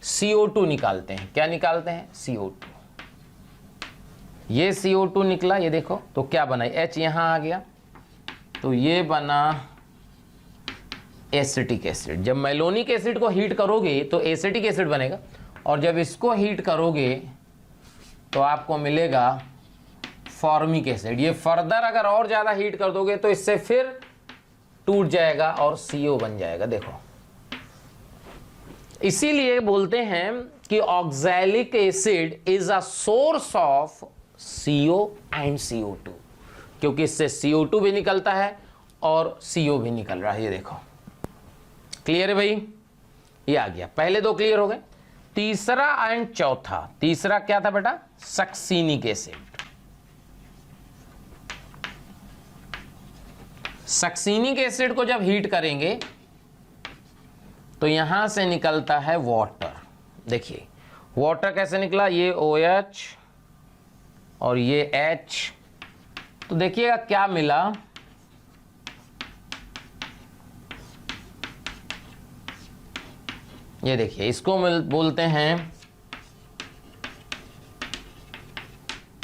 CO2 निकालते हैं। क्या निकालते हैं? CO2। ये CO2 निकला, ये देखो, तो क्या बना? H यहां आ गया, तो ये बना एसिटिक एसिड। जब मैलोनिक एसिड को हीट करोगे तो एसिटिक एसिड बनेगा, और जब इसको हीट करोगे तो आपको मिलेगा फॉर्मिक एसिड। ये फर्दर अगर और ज्यादा हीट कर दोगे तो इससे फिर टूट जाएगा और CO बन जाएगा। देखो, इसीलिए बोलते हैं कि oxalic acid is a source of CO and CO2, क्योंकि इससे CO2 भी निकलता है और CO भी निकल रहा है। ये देखो, क्लियर है भाई? ये आ गया, पहले 2 क्लियर हो गए। तीसरा एंड चौथा, तीसरा क्या था बेटा? Succinic acid. सक्सीनिक एसिड को जब हीट करेंगे तो यहां से निकलता है वाटर। देखिए वाटर कैसे निकला, ये OH और ये H। तो देखिएगा क्या मिला, ये देखिए, इसको बोलते हैं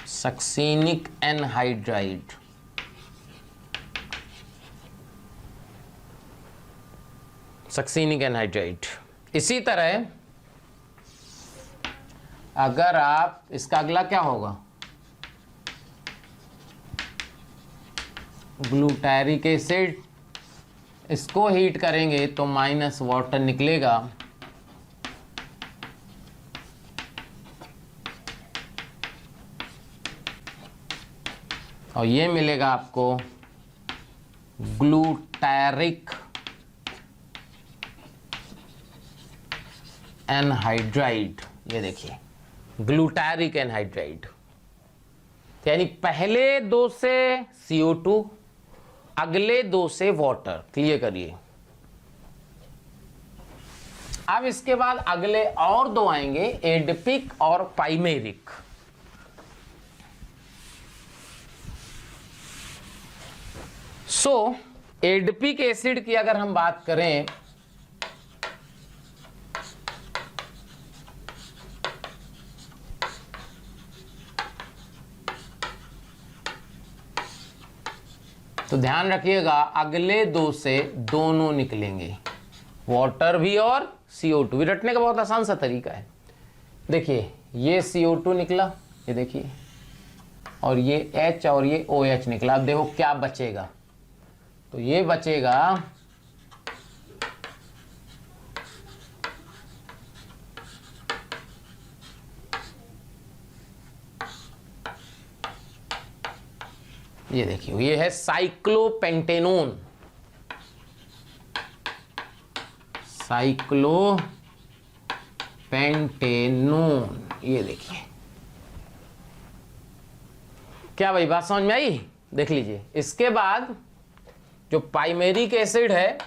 सक्सीनिक एनहाइड्राइड। Succinic anhydride. इसी तरह अगर आप, इसका अगला क्या होगा? Glutaric acid. इसको हीट करेंगे तो माइनस वाटर निकलेगा, और ये मिलेगा आपको ग्लूटारिक एनहाइड्राइड। ये देखिए ग्लूटारिक एनहाइड्राइड, यानी पहले 2 से CO2, अगले 2 से वाटर। क्लियर करिए, अब इसके बाद अगले और दो आएंगे, एडिपिक और पाइमेरिक। एडिपिक एसिड की अगर हम बात करें तो ध्यान रखिएगा, अगले दो से दोनों निकलेंगे, वाटर भी और CO2 भी। रटने का बहुत आसान सा तरीका है। देखिए ये CO2 निकला, ये देखिए, और ये H और ये OH निकला। अब देखो क्या बचेगा, तो ये बचेगा ये देखिए, ये है साइक्लोपेंटेनोन। साइक्लोपेंटेनोन, ये देखिए। क्या भाई बात समझ में आई? देख लीजिए, इसके बाद जो पाइमेरिक एसिड है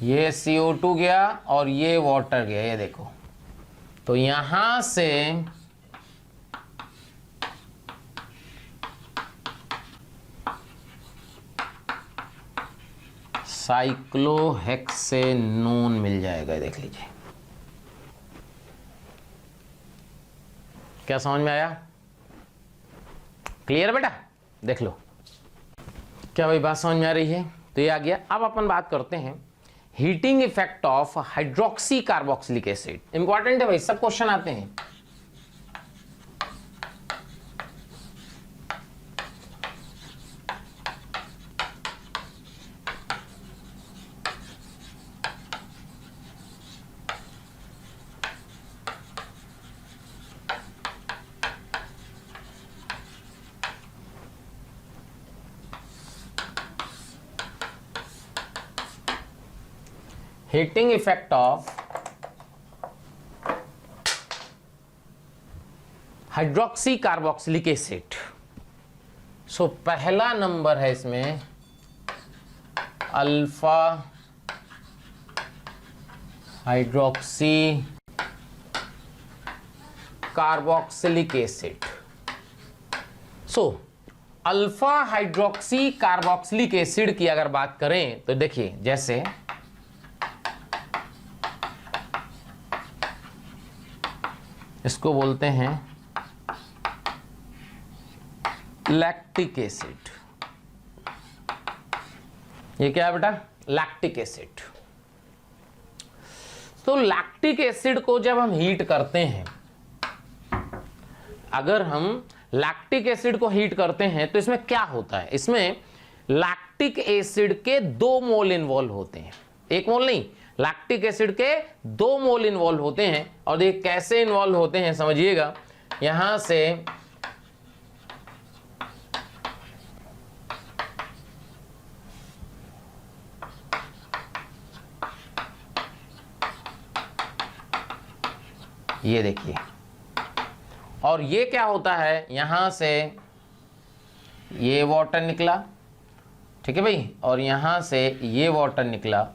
ये CO2 गया और ये वाटर गया, ये देखो। तो यहां से साइक्लोहेक्सेनोन मिल जाएगा, देख लीजिए। क्या समझ में आया? क्लियर बेटा? देख लो। क्या भाई बात समझ में आ रही है? तो ये आ गया। अब अपन बात करते हैं heating effect of hydroxy carboxylic acid. Important है भाई, सब क्वेश्चन आते हैं। Heating effect of hydroxy carboxylic acid. So पहला नंबर है इसमें alpha hydroxy carboxylic acid. So alpha hydroxy carboxylic acid की अगर बात करें तो देखिए, जैसे इसको बोलते हैं लैक्टिक एसिड। ये क्या है बेटा? Lactic acid. तो लैक्टिक एसिड को जब हम हीट करते हैं, अगर हम लैक्टिक एसिड को हीट करते हैं तो इसमें क्या होता है? इसमें लैक्टिक एसिड के 2 मोल इन्वॉल्व होते हैं, 1 मोल नहीं, लैक्टिक एसिड के 2 मोल इन्वॉल्व होते हैं। और ये कैसे इन्वॉल्व होते हैं समझिएगा। यहां से ये देखिए, और ये क्या होता है, यहां से ये वाटर निकला, ठीक है भाई, और यहां से ये वाटर निकला,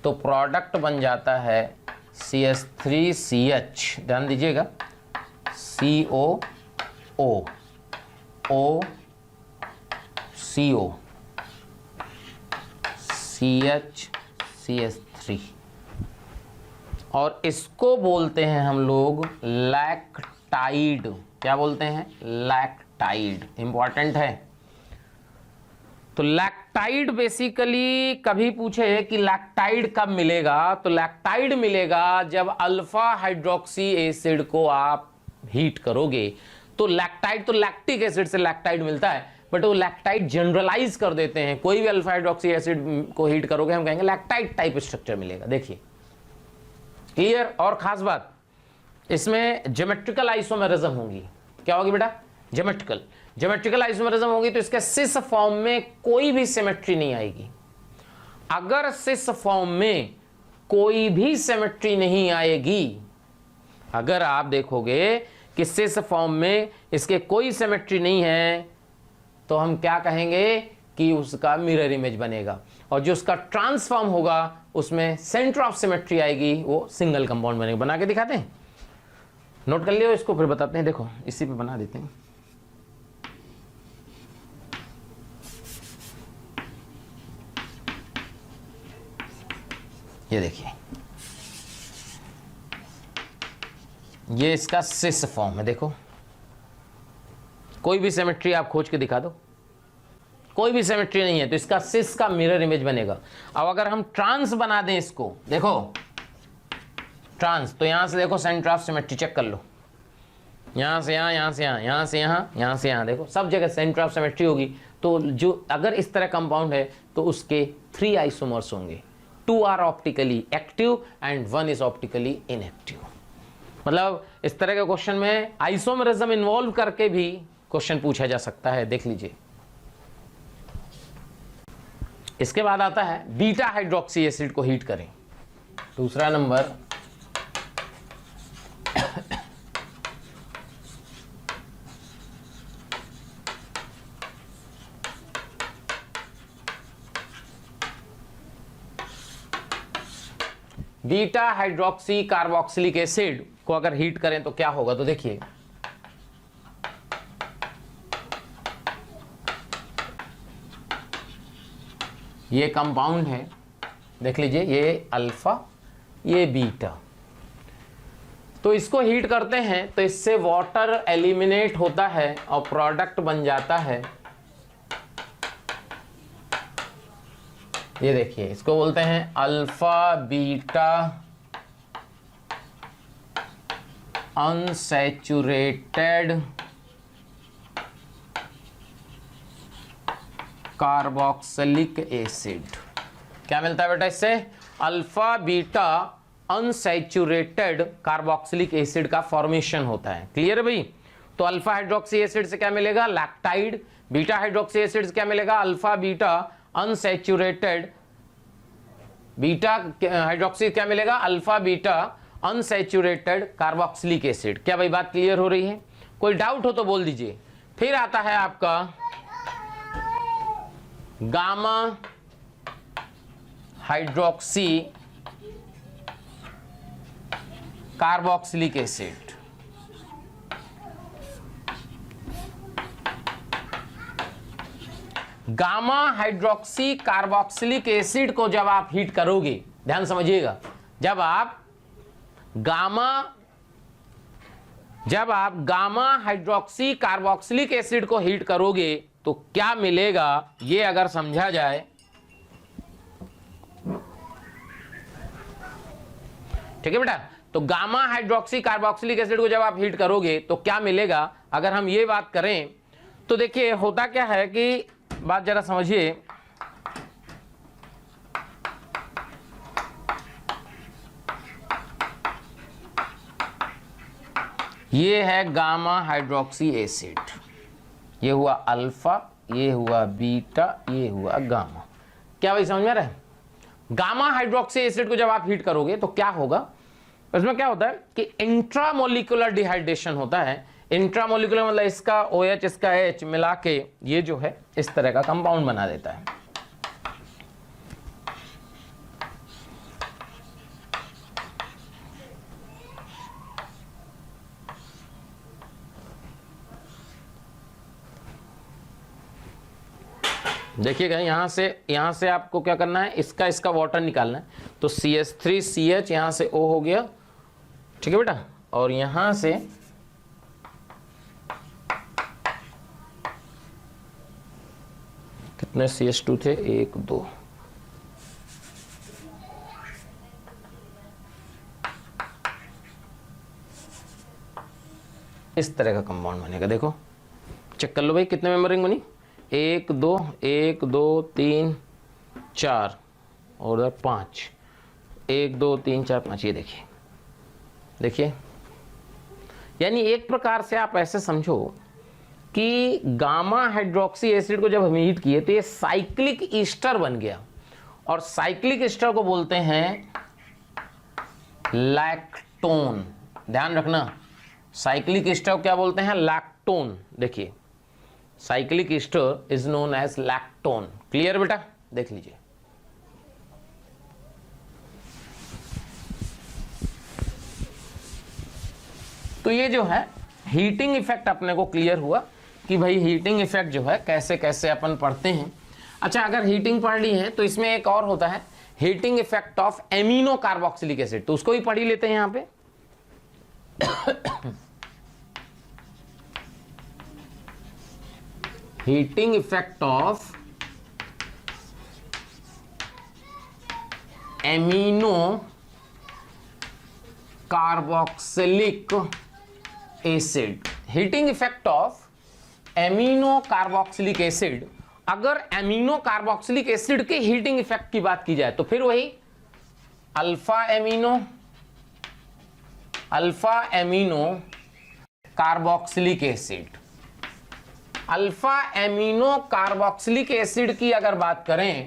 तो प्रोडक्ट बन जाता है CH3CH। ध्यान दीजिएगा, COO CO CH3, और इसको बोलते हैं हम लोग लैक्टाइड। क्या बोलते हैं? लैक्टाइड। इंपॉर्टेंट है। तो लैक्टाइड बेसिकली कभी पूछे कि लैक्टाइड कब मिलेगा, तो लैक्टाइड मिलेगा जब अल्फा हाइड्रोक्सी एसिड को आप हीट करोगे। तो लैक्टाइड, तो लैक्टिक एसिड से लैक्टाइड मिलता है, बट वो लैक्टाइड जनरलाइज कर देते हैं। कोई भी अल्फा हाइड्रोक्सी एसिड को हीट करोगे, हम कहेंगे लैक्टाइड टाइप स्ट्रक्चर मिलेगा। देखिए क्लियर? और खास बात, इसमें ज्योमेट्रिकल आइसोमेरिज्म होगी। क्या होगी बेटा? ज्योमेट्रिकल आइसोमेरिज्म होगी, तो इसके सिस फॉर्म में कोई भी सिमेट्री नहीं आएगी। अगर सिस फॉर्म में कोई भी सिमेट्री नहीं आएगी अगर आप देखोगे कि सिस फॉर्म में इसके कोई सिमेट्री नहीं है तो हम क्या कहेंगे कि उसका मिरर इमेज बनेगा, और जो उसका ट्रांसफॉर्म होगा उसमें सेंटर ऑफ सिमेट्री आएगी, वो सिंगल कंपाउंड बनेगा। बना के दिखाते हैं, नोट कर लियो इसको, फिर बताते हैं। देखो इसी पे बना देते हैं। ये देखिए, ये इसका सिस फॉर्म है। देखो कोई भी सिमेट्री आप खोज के दिखा दो, कोई भी सिमेट्री नहीं है तो इसका सिस का मिरर इमेज बनेगा। अब अगर हम ट्रांस बना दें इसको, देखो ट्रांस, तो यहां से देखो सेंटर ऑफ सिमेट्री चेक कर लो, यहां से यहां, यहां से यहां, यहां से यहां, यहां से यहां, देखो सब जगह सेंटर ऑफ सिमेट्री होगी। तो जो अगर इस तरह कंपाउंड है तो उसके 3 आइसोमर्स होंगे, 2 are optically active and 1 is optically inactive. मतलब इस तरह के क्वेश्चन में आइसोमरिज्म इन्वॉल्व करके भी क्वेश्चन पूछा जा सकता है, देख लीजिए। इसके बाद आता है बीटा हाइड्रोक्सी एसिड को हीट करें। दूसरा number, beta hydroxy carboxylic acid को अगर हीट करें तो क्या होगा, तो देखिए ये कंपाउंड है, देख लीजिए, ये अल्फा, ये बीटा। तो इसको हीट करते हैं तो इससे वाटर एलिमिनेट होता है और प्रोडक्ट बन जाता है, ये देखिए, इसको बोलते हैं alpha beta unsaturated carboxylic acid. क्या मिलता है बेटा इससे, alpha beta unsaturated carboxylic acid का फॉर्मेशन होता है। क्लियर है भाई। तो अल्फा हाइड्रोक्सी एसिड से क्या मिलेगा, लैक्टाइड। बीटा हाइड्रोक्सी एसिड से क्या मिलेगा, alpha beta unsaturated, beta hydroxy क्या मिलेगा, alpha beta unsaturated carboxylic acid. क्या भाई बात क्लियर हो रही है, कोई डाउट हो तो बोल दीजिए। फिर आता है आपका gamma hydroxy carboxylic acid. Gamma hydroxy carboxylic acid को जब आप हीट करोगे, ध्यान समझिएगा, जब आप गामा हाइड्रोक्सी कार्बोक्सिलिक एसिड को हीट करोगे तो क्या मिलेगा, ये अगर समझा जाए, ठीक है बेटा। तो गामा हाइड्रोक्सी कार्बोक्सिलिक एसिड को जब आप हीट करोगे तो क्या मिलेगा, अगर हम ये बात करें तो देखिए होता क्या है कि, बात जरा समझिए, ये है गामा हाइड्रोक्सी एसिड, ये हुआ अल्फा, ये हुआ बीटा, ये हुआ गामा। क्या भाई समझ में आ रहा है। गामा हाइड्रोक्सी एसिड को जब आप हीट करोगे तो क्या होगा, इसमें क्या होता है कि इंट्रामोलिकुलर डिहाइड्रेशन होता है। इंट्रामोलिकुलर मतलब इसका OH इसका H मिला के ये जो है इस तरह का कंपाउंड बना देता है। देखिएगा यहां से आपको क्या करना है, इसका वाटर निकालना है। तो CH3CH यहां से O हो गया, ठीक है बेटा, और यहां से कितने CH2 थे, 1 2, इस तरह का कंपाउंड बनेगा। देखो चेक कर लो भाई कितने मेंबरिंग बनी, 1 2 1 2 3 4 और उधर 5, 1 2 3 4 5, ये देखिए, यानी एक प्रकार से आप ऐसे समझो कि गामा हाइड्रोक्सी एसिड को जब हम हीट किए तो ये साइक्लिक ईस्टर बन गया, और साइक्लिक ईस्टर को बोलते हैं लैक्टोन। ध्यान रखना, साइक्लिक एस्टर क्या बोलते हैं? लैक्टोन। देखिए cyclic ester is known as lactone. Clear बेटा? देख लीजिए। तो ये जो है हीटिंग इफेक्ट अपने को क्लियर हुआ कि भाई हीटिंग इफेक्ट जो है कैसे कैसे अपन पढ़ते हैं। अच्छा, अगर हीटिंग पढ़ ली है तो इसमें एक और होता है heating effect of amino carboxylic acid, तो उसको ही पढ़ ही लेते हैं यहां पे। Heating effect of amino carboxylic acid. Heating effect of amino carboxylic acid, अगर एमिनो कार्बोक्सिलिक एसिड के हीटिंग इफेक्ट की बात की जाए तो फिर वही alpha amino carboxylic acid. Alpha amino carboxylic acid की अगर बात करें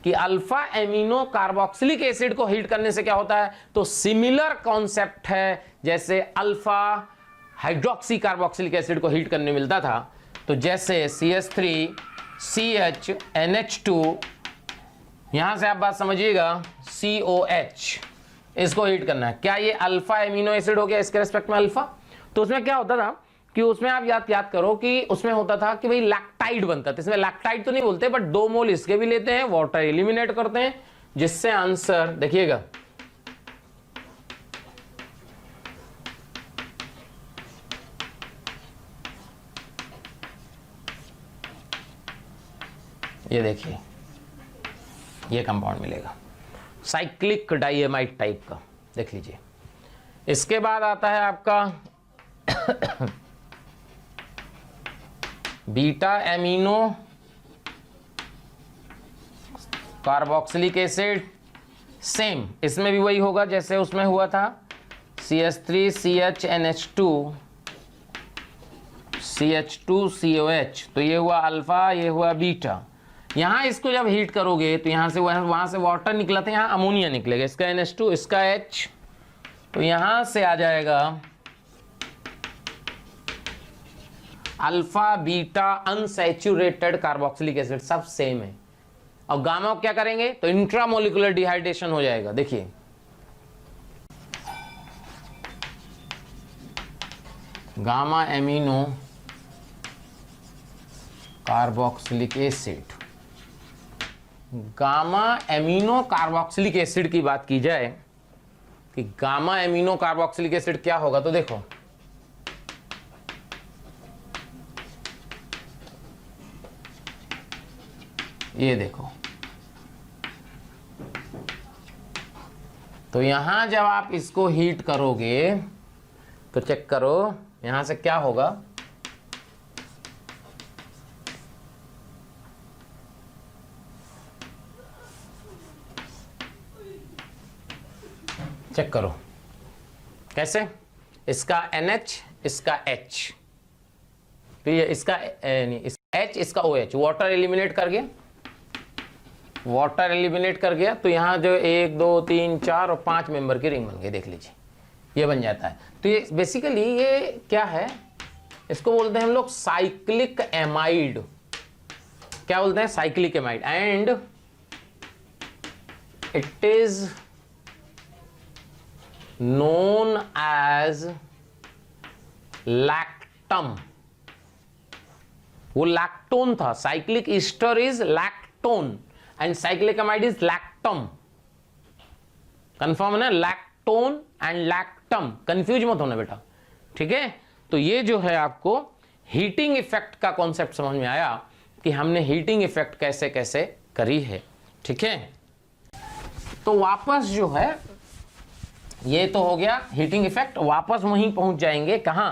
कि अल्फा एमिनो कार्बोक्सिलिक एसिड को हीट करने से क्या होता है, तो सिमिलर कॉन्सेप्ट है जैसे अल्फा हाइड्रोक्सी कार्बोक्सिलिक एसिड को हीट करने मिलता था। तो जैसे CH3 CH NH2, यहां से आप बात समझिएगा COH, इसको हीट करना है। क्या ये अल्फा एमिनो एसिड हो गया इसके रिस्पेक्ट में अल्फा? तो उसमें क्या होता था कि उसमें आप याद करो कि उसमें होता था कि भाई लैक्टाइड बनता था। इसमें लैक्टाइड तो नहीं बोलते बट 2 मोल इसके भी लेते हैं, वाटर एलिमिनेट करते हैं, जिससे आंसर देखिएगा ये देखिए ये कंपाउंड मिलेगा साइक्लिक डाइएमाइड टाइप का, देख लीजिए। इसके बाद आता है आपका beta amino carboxylic acid. Same इसमें भी वही होगा जैसे उसमें हुआ था CH3 CH NH2 CH2 COH। तो ये हुआ अल्फा, ये हुआ बीटा। यहां इसको जब हीट करोगे तो यहां से वहां से वाटर निकला था, यहां अमोनिया निकलेगा, इसका NH2 इसका H, तो यहां से आ जाएगा alpha beta unsaturated carboxylic acid, सब सेम है। और गामा क्या करेंगे तो इंट्रामोलिकुलर डिहाइड्रेशन हो जाएगा। देखिए gamma amino carboxylic acid, gamma amino carboxylic acid की बात की जाए कि गामा एमिनो कार्बोक्सिलिक एसिड क्या होगा, तो देखो ये देखो, तो यहां जब आप इसको हीट करोगे तो चेक करो यहां से क्या होगा, चेक करो कैसे, इसका NH इसका H, तो ये इसका नहीं इसका H इसका OH, वाटर एलिमिनेट कर गया, वाटर एलिमिनेट कर गया, तो यहाँ जो 1 2 3 4 और 5 मेंबर की रिंग बन गई, देख लीजिए ये बन जाता है। तो ये बेसिकली ये क्या है, इसको बोलते हैं हम लोग साइक्लिक एमाइड। क्या बोलते हैं? Cyclic amide. And it is known as lactam. वो लैक्टोन था, cyclic ester is lactone and cyclic amide is lactam. Confirm है ना? लैक्टोन एंड लैक्टम, कंफ्यूज मत होना बेटा, ठीक है। तो ये जो है आपको हीटिंग इफेक्ट का कॉन्सेप्ट समझ में आया कि हमने हीटिंग इफेक्ट कैसे कैसे करी है, ठीक है। तो वापस जो है ये तो हो गया हीटिंग इफेक्ट, वापस वहीं पहुंच जाएंगे कहां,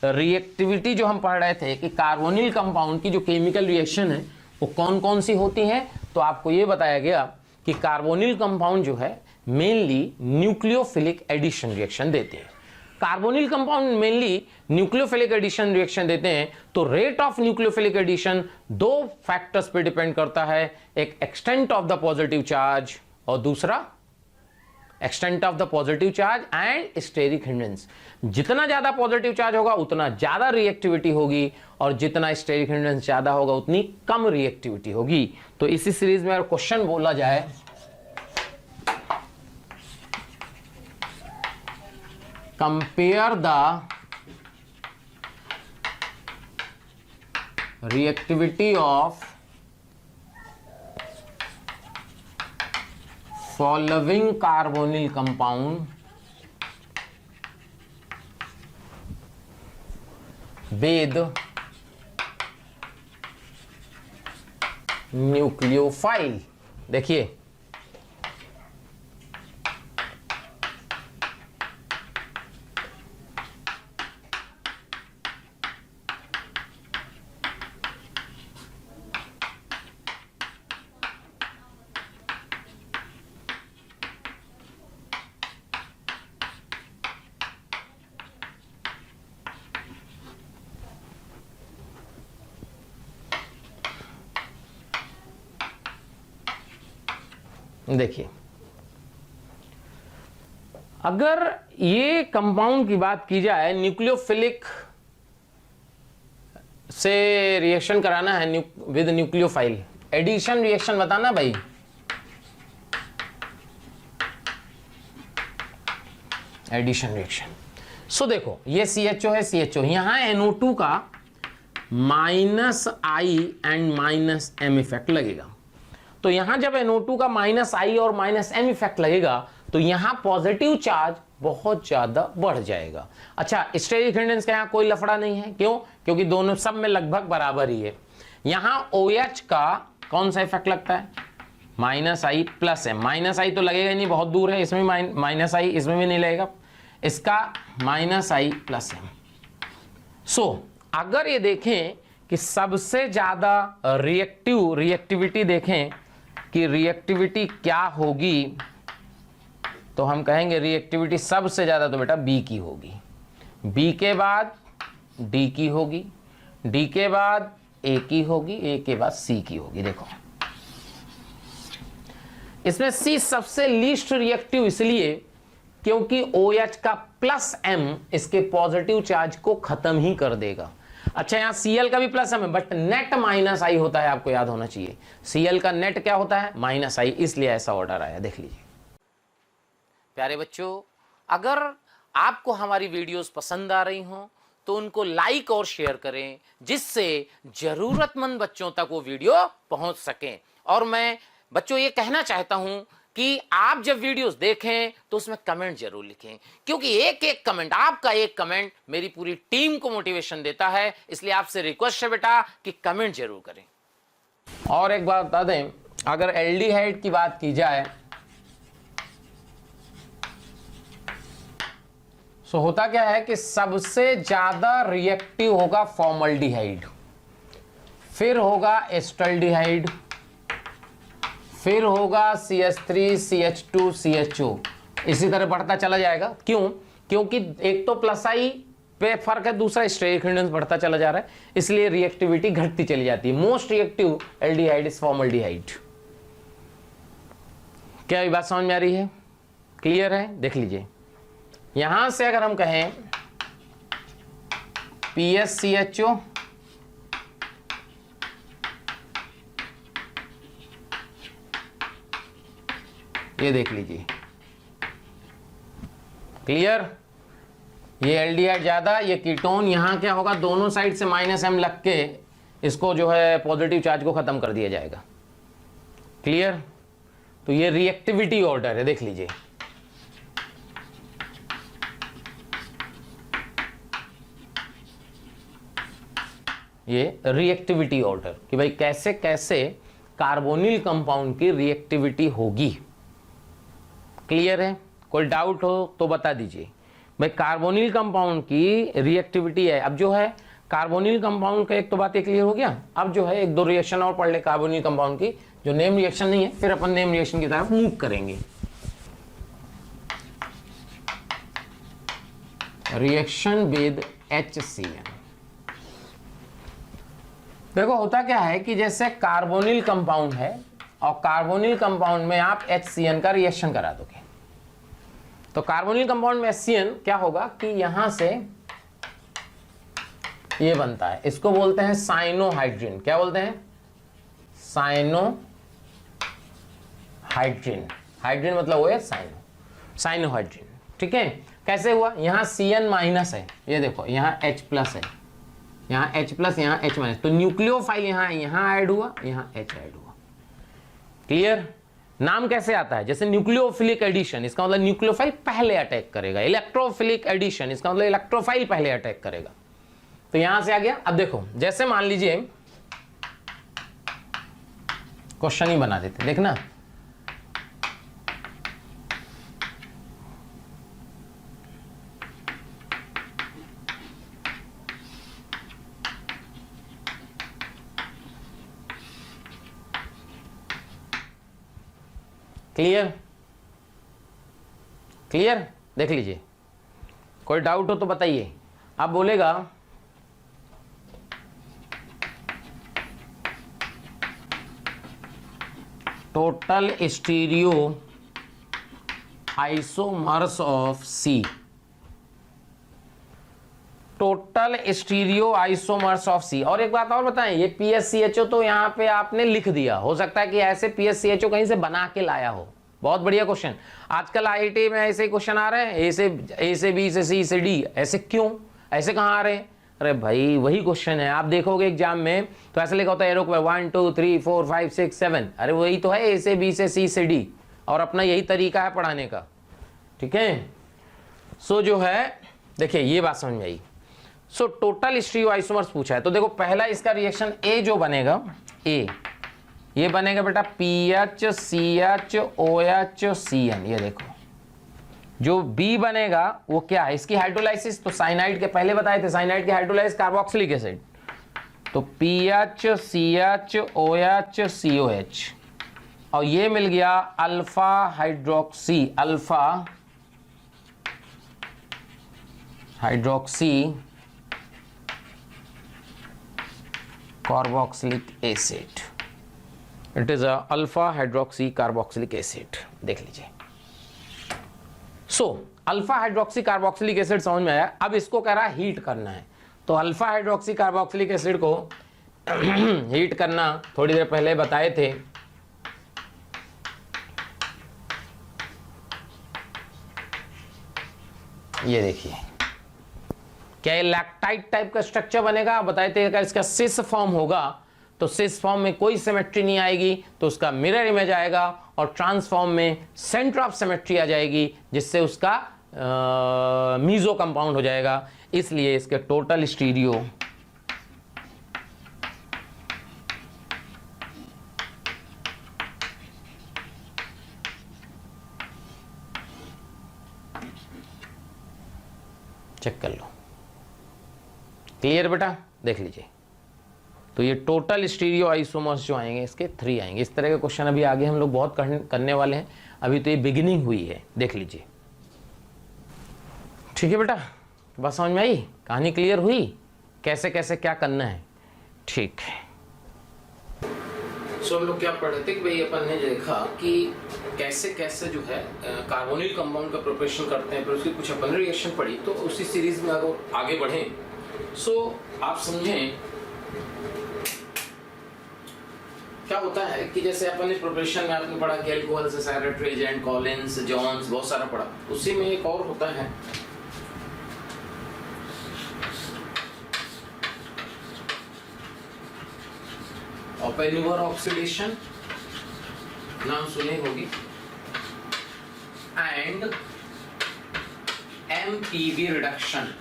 रिएक्टिविटी जो हम पढ़ रहे थे कि कार्बोनिल कंपाउंड की जो केमिकल रिएक्शन है वो कौन कौन सी होती हैं। तो आपको ये बताया गया कि कार्बोनिल कंपाउंड जो है मेनली न्यूक्लियोफिलिक एडिशन रिएक्शन देते हैं। Carbonyl compound mainly nucleophilic addition reaction देते हैं। तो rate of nucleophilic addition 2 factors पे डिपेंड करता है, एक extent of the positive charge और दूसरा extent of the positive charge and steric hindrance. जितना ज्यादा पॉजिटिव चार्ज होगा उतना ज्यादा रिएक्टिविटी होगी, और जितना स्टेरिक हिंड्रेंस ज्यादा होगा उतनी कम रिएक्टिविटी होगी। तो इसी सीरीज में अगर क्वेश्चन बोला जाए compare the reactivity of following carbonyl compound with nucleophile। देखिए देखिए, अगर ये कंपाउंड की बात की जाए, न्यूक्लियोफिलिक से रिएक्शन कराना है विद न्यूक्लियोफाइल, एडिशन रिएक्शन बताना भाई। Addition reaction. सो देखो ये CHO है, CHO यहां NO2 का -I एंड -M इफेक्ट लगेगा। तो यहां जब NO2 का -I और -M इफेक्ट लगेगा तो यहां पॉजिटिव चार्ज बहुत ज्यादा बढ़ जाएगा। अच्छा, स्टेरिक हिंड्रेंस का यहां कोई लफड़ा नहीं है, क्यों? क्योंकि दोनों सब में लगभग बराबर ही है। यहां OH का कौन सा इफेक्ट लगता है? -I + M। -I तो लगेगा ही नहीं, बहुत दूर है, इसमें -I, इसमें भी नहीं लगेगा, इसका -I + M। सो अगर ये देखें कि सबसे ज्यादा रिएक्टिविटी देखें कि रिएक्टिविटी क्या होगी, तो हम कहेंगे रिएक्टिविटी सबसे ज्यादा तो बेटा B की होगी, B के बाद D की होगी, D के बाद A की होगी, A के बाद C की होगी। देखो इसमें C सबसे लीस्ट रिएक्टिव इसलिए क्योंकि OH का +M इसके पॉजिटिव चार्ज को खत्म ही कर देगा। अच्छा, यहां Cl का भी +M है, बट नेट -I होता है, आपको याद होना चाहिए। Cl का नेट क्या होता है? -I, इसलिए ऐसा ऑर्डर आया। देख लीजिए प्यारे बच्चों, अगर आपको हमारी वीडियोस पसंद आ रही हों तो उनको लाइक और शेयर करें, जिससे जरूरतमंद बच्चों तक वो वीडियो पहुंच सके। और मैं बच्चों ये कहना चाहता हूं कि आप जब वीडियोस देखें तो उसमें कमेंट जरूर लिखें, क्योंकि एक एक कमेंट, आपका एक कमेंट मेरी पूरी टीम को मोटिवेशन देता है। इसलिए आपसे रिक्वेस्ट है बेटा कि कमेंट जरूर करें। और एक बात बता दें, अगर एल्डिहाइड की बात की जाए तो होता क्या है कि सबसे ज्यादा रिएक्टिव होगा फॉर्मल्डिहाइड, फिर होगा एस्टल्डिहाइड, फिर होगा CH3, CH2, CHO, इसी तरह बढ़ता चला जाएगा। क्यों? क्योंकि एक तो +I पे फर्क है, दूसरा स्टेरिक हिंड्रेंस बढ़ता चला जा रहा है, इसलिए रिएक्टिविटी घटती चली जाती है। Most reactive aldehyde is formaldehyde. क्या ये बात समझ में आ रही है? क्लियर है? देख लीजिए, यहां से अगर हम कहें PSCHO, ये देख लीजिए, क्लियर? ये एल्डिहाइड ज्यादा, ये कीटोन, यहां क्या होगा, दोनों साइड से -M लग के इसको जो है पॉजिटिव चार्ज को खत्म कर दिया जाएगा। क्लियर? तो ये रिएक्टिविटी ऑर्डर है, देख लीजिए। ये रिएक्टिविटी ऑर्डर कि भाई कैसे कैसे कार्बोनिल कंपाउंड की रिएक्टिविटी होगी। क्लियर है? कोई डाउट हो तो बता दीजिए। भाई कार्बोनिल कंपाउंड की रिएक्टिविटी है। अब जो है कार्बोनिल कंपाउंड का एक तो बात क्लियर हो गया। अब जो है एक दो रिएक्शन और पढ़ ले कार्बोनिल कंपाउंड की, जो नेम रिएक्शन नहीं है, फिर अपन नेम रिएक्शन की तरफ मूव करेंगे। Reaction with HCN। देखो होता क्या है कि जैसे कार्बोनिल कंपाउंड है और कार्बोनिल कंपाउंड में आप HCN का रिएक्शन करा दोगे, तो कार्बोनिल कंपाउंड में HCN क्या होगा कि यहां से ये बनता है, इसको बोलते हैं साइनोहाइड्रिन। क्या बोलते हैं? साइनोहाइड्रिन। हाइड्रिन मतलब वो है साइनोहाइड्रिन। ठीक है, कैसे हुआ? यहाँ Cn माइनस है, ये देखो यहाँ H प्लस है, यहाँ H प्लस, यहाँ H माइनस, तो न्यूक्लियोफाइल यहाँ ऐड हुआ, यहाँ H ऐड हुआ। क्लियर? नाम कैसे आता है? जैसे न्यूक्लियोफिलिक एडिशन, इसका मतलब न्यूक्लियोफाइल पहले अटैक करेगा। इलेक्ट्रोफिलिक एडिशन, इसका मतलब इलेक्ट्रोफाइल पहले अटैक करेगा। तो यहां से आ गया। अब देखो, जैसे मान लीजिए क्वेश्चन ही बना देते, देखना। क्लियर? क्लियर? देख लीजिए, कोई डाउट हो तो बताइए। अब बोलेगा total stereo isomers of C। Total stereo isomers of C। और एक बात और बताएं, ये PSCHO तो यहां पे आपने लिख दिया, हो सकता है कि ऐसे PSCHO कहीं से बना के लाया हो। बहुत बढ़िया क्वेश्चन। आजकल IIT में ऐसे क्वेश्चन आ रहे हैं, ए से B से C से D। ऐसे क्यों? ऐसे कहाँ आ रहे हैं? अरे भाई वही क्वेश्चन है, आप देखोगे एग्जाम में तो ऐसे लिखा होता है एरो 1 2 3 4 5 6 7। अरे वही तो है, ए से B से C से D, और अपना यही तरीका है पढ़ाने का। ठीक है, सो जो है देखिए ये बात समझ में आई। सो टोटल स्टीरियो आइसोमर्स पूछा है, तो देखो पहला इसका रिएक्शन ए जो बनेगा, ए ये बनेगा बेटा PH CH OH CN। ये देखो जो B बनेगा वो क्या है? इसकी हाइड्रोलाइसिस तो साइनाइड के पहले बताए थे, साइनाइड की हाइड्रोलाइसिस कार्बोक्सिलिक एसिड। तो PH CH OH COH, और ये मिल गया alpha hydroxy, alpha hydroxy carboxylic acid. It is alpha hydroxy carboxylic acid. देख लीजिए। सो अल्फा हाइड्रोक्सी कार्बोक्सिलिक एसिड समझ में आया। अब इसको कह रहा है हीट करना है, तो अल्फा हाइड्रोक्सी कार्बोक्सिलिक एसिड को हीट करना थोड़ी देर पहले बताए थे। ये देखिए, क्या ये लैक्टाइट टाइप का स्ट्रक्चर बनेगा? बताए थे अगर इसका सिस फॉर्म होगा तो सिस फॉर्म में कोई सिमेट्री नहीं आएगी, तो उसका मिरर इमेज आएगा, और ट्रांसफॉर्म में सेंटर ऑफ सिमेट्री आ जाएगी, जिससे उसका मीजो कंपाउंड हो जाएगा। इसलिए इसके टोटल स्टीरियो चेक कर लो। क्लियर बेटा? देख लीजिए। तो ये टोटल स्टीरियो आइसोमर्स जो आएंगे इसके 3 आएंगे। इस तरह के क्वेश्चन अभी आगे हम लोग बहुत करने वाले हैं, अभी तो ये बिगिनिंग हुई है। देख लीजिए। ठीक है बेटा, बस समझ में आई? कहानी क्लियर हुई कैसे कैसे क्या करना है? ठीक है। सो हम लोग क्या पढ़े थे कि भाई अपन ने देखा कि कैसे कैसे जो है कार्बोनिल कंपाउंड का प्रिपरेशन करते हैं, फिर उसकी कुछ अपन रिएक्शन पढ़ी। तो उसी सीरीज में अगर आगे बढ़े सो आप समझें क्या होता है कि जैसे अपन ने प्रिपरेशन में आपने पढ़ा कि अल्कोहल से साइरेट एजेंट, कॉलिन्स, जॉन्स, बहुत सारा पढ़ा। उसी में एक और होता है ओपेनहूवर ऑक्सीडेशन, नाम सुनी होगी, and MPV reduction.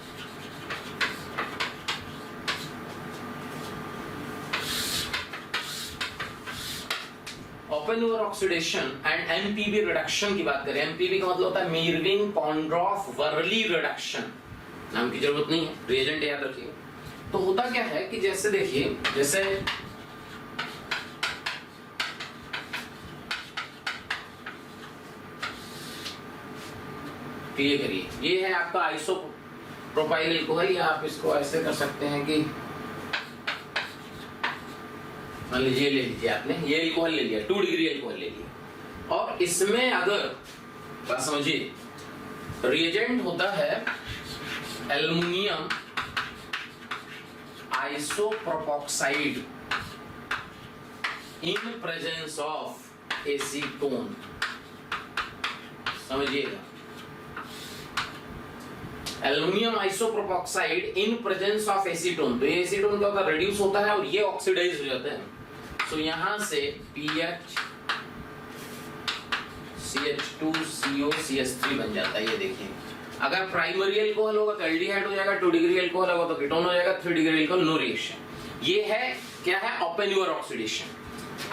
Oppenauer oxidation and MPV reduction की बात करें, MPV का मतलब होता है मीरविन पॉन्ड्रॉफ वर्ली रिडक्शन। नाम की जरूरत नहीं है, रिएजेंट याद रखिए। तो होता क्या है कि जैसे देखिए, जैसे क्लियर करिए, ये है आपका आइसोप्रोपाइल अल्कोहल, या आप इसको ऐसे कर सकते हैं कि मान लीजिए ले लीजिए आपने ये अल्कोहल ले लिया, 2 डिग्री अल्कोहल ले लिया, और इसमें अगर बात समझिए रिएजेंट होता है aluminium isopropoxide in presence of acetone. समझिएगा, aluminium isopropoxide in presence of acetone. तो ये एसीटोन क्या होता है, रिड्यूस होता है और ये ऑक्सीडाइज हो जाते हैं। तो यहां से PH CH2 CO CH3 बन जाता है। ये देखिए, अगर प्राइमरी अल्कोहल होगा तो एल्डिहाइड हो जाएगा, 2 डिग्री अल्कोहल होगा तो कीटोन हो जाएगा, 3 डिग्री अल्कोहल नो रिएक्शन। ये है क्या है, ओपन यूर ऑक्सीडेशन।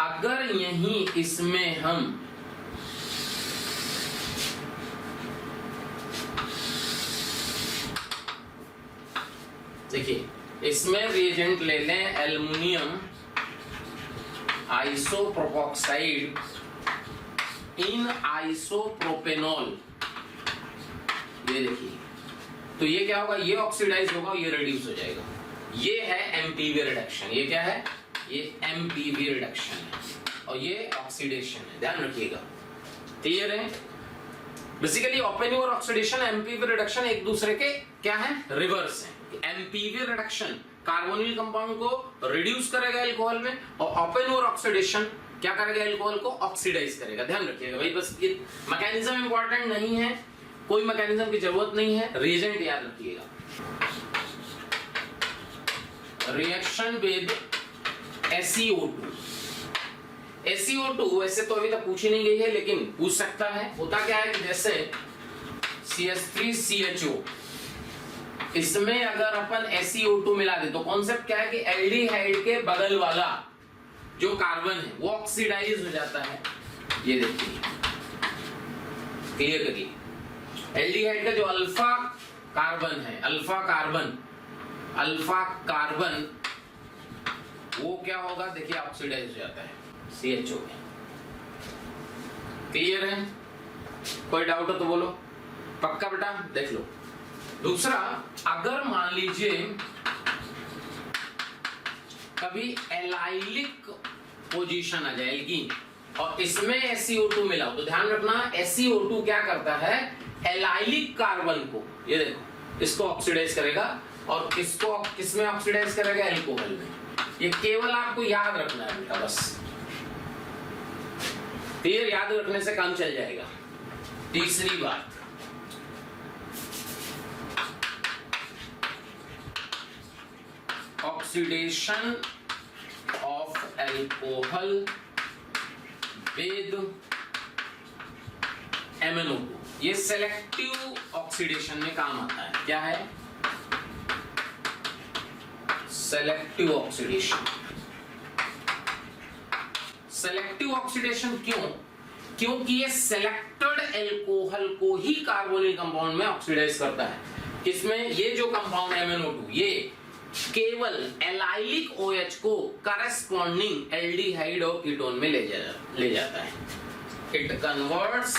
अगर यहीं इसमें हम देखिए, इसमें रिएजेंट ले लें एल्युमिनियम आइसोप्रोपोक्साइड इन आइसोप्रोपेनॉल। ये देखिए, तो ये क्या होगा, ये ऑक्सीडाइज होगा, ये रिड्यूस हो जाएगा। ये है एमपीवी रिडक्शन। ये क्या है, ये एमपीवी रिडक्शन है और ये ऑक्सीडेशन है, ध्यान रखिएगा। क्लियर है? Basically Oppenauer oxidation, MPV reduction एक दूसरे के क्या है, रिवर्स है। एमपीवी रिडक्शन कार्बोनिल कंपाउंड को रिड्यूस करेगा अल्कोहल में, और ओपन यूर ऑक्सीडेशन क्या करेगा, अल्कोहल को ऑक्सीडाइज करेगा। ध्यान रखिएगा भाई, बस ये मैकेनिज्म इंपॉर्टेंट नहीं है, कोई मैकेनिज्म की जरूरत नहीं है, रिएजेंट याद रखिएगा। Reaction with SeO2। SeO2 वैसे तो अभी तक पूछी नहीं गई है, लेकिन पूछ सकता है। होता क्या है कि जैसे CH3CHO, इसमें अगर अपन SeO2 मिला दे तो कॉन्सेप्ट क्या है कि एल्डिहाइड के बगल वाला जो कार्बन है वो ऑक्सीडाइज हो जाता है। ये देखिए, क्लियर करिए, एल्डिहाइड का जो अल्फा कार्बन है, अल्फा कार्बन वो क्या होगा, देखिए ऑक्सीडाइज हो जाता है CHO में। क्लियर है? कोई डाउट हो तो बोलो, पक्का बेटा, देख लो। दूसरा, अगर मान लीजिए कभी एलाइलिक पोजीशन आ जाए एल्कीन और इसमें SeO2 मिला हो, तो ध्यान रखना SeO2 क्या करता है, एलाइलिक कार्बन को, ये देखो, इसको ऑक्सीडाइज करेगा और किसको किसमें ऑक्सीडाइज करेगा, एल्कोहल में। ये केवल आपको याद रखना है बेटा, बस क्लियर, याद रखने से काम चल जाएगा। तीसरी बात, oxidation of alcohol with MnO2, ये सेलेक्टिव ऑक्सीडेशन में काम आता है। क्या है, सेलेक्टिव ऑक्सीडेशन। सेलेक्टिव ऑक्सीडेशन क्यों? क्योंकि ये सेलेक्टेड एल्कोहल को ही कार्बोनिल कंपाउंड में ऑक्सीडाइज करता है। किसमें, ये जो कंपाउंड MnO2 ये केवल एलाइलिक OH को करस्पॉन्डिंग एल्डिहाइड और कीटोन में ले जाता है। It converts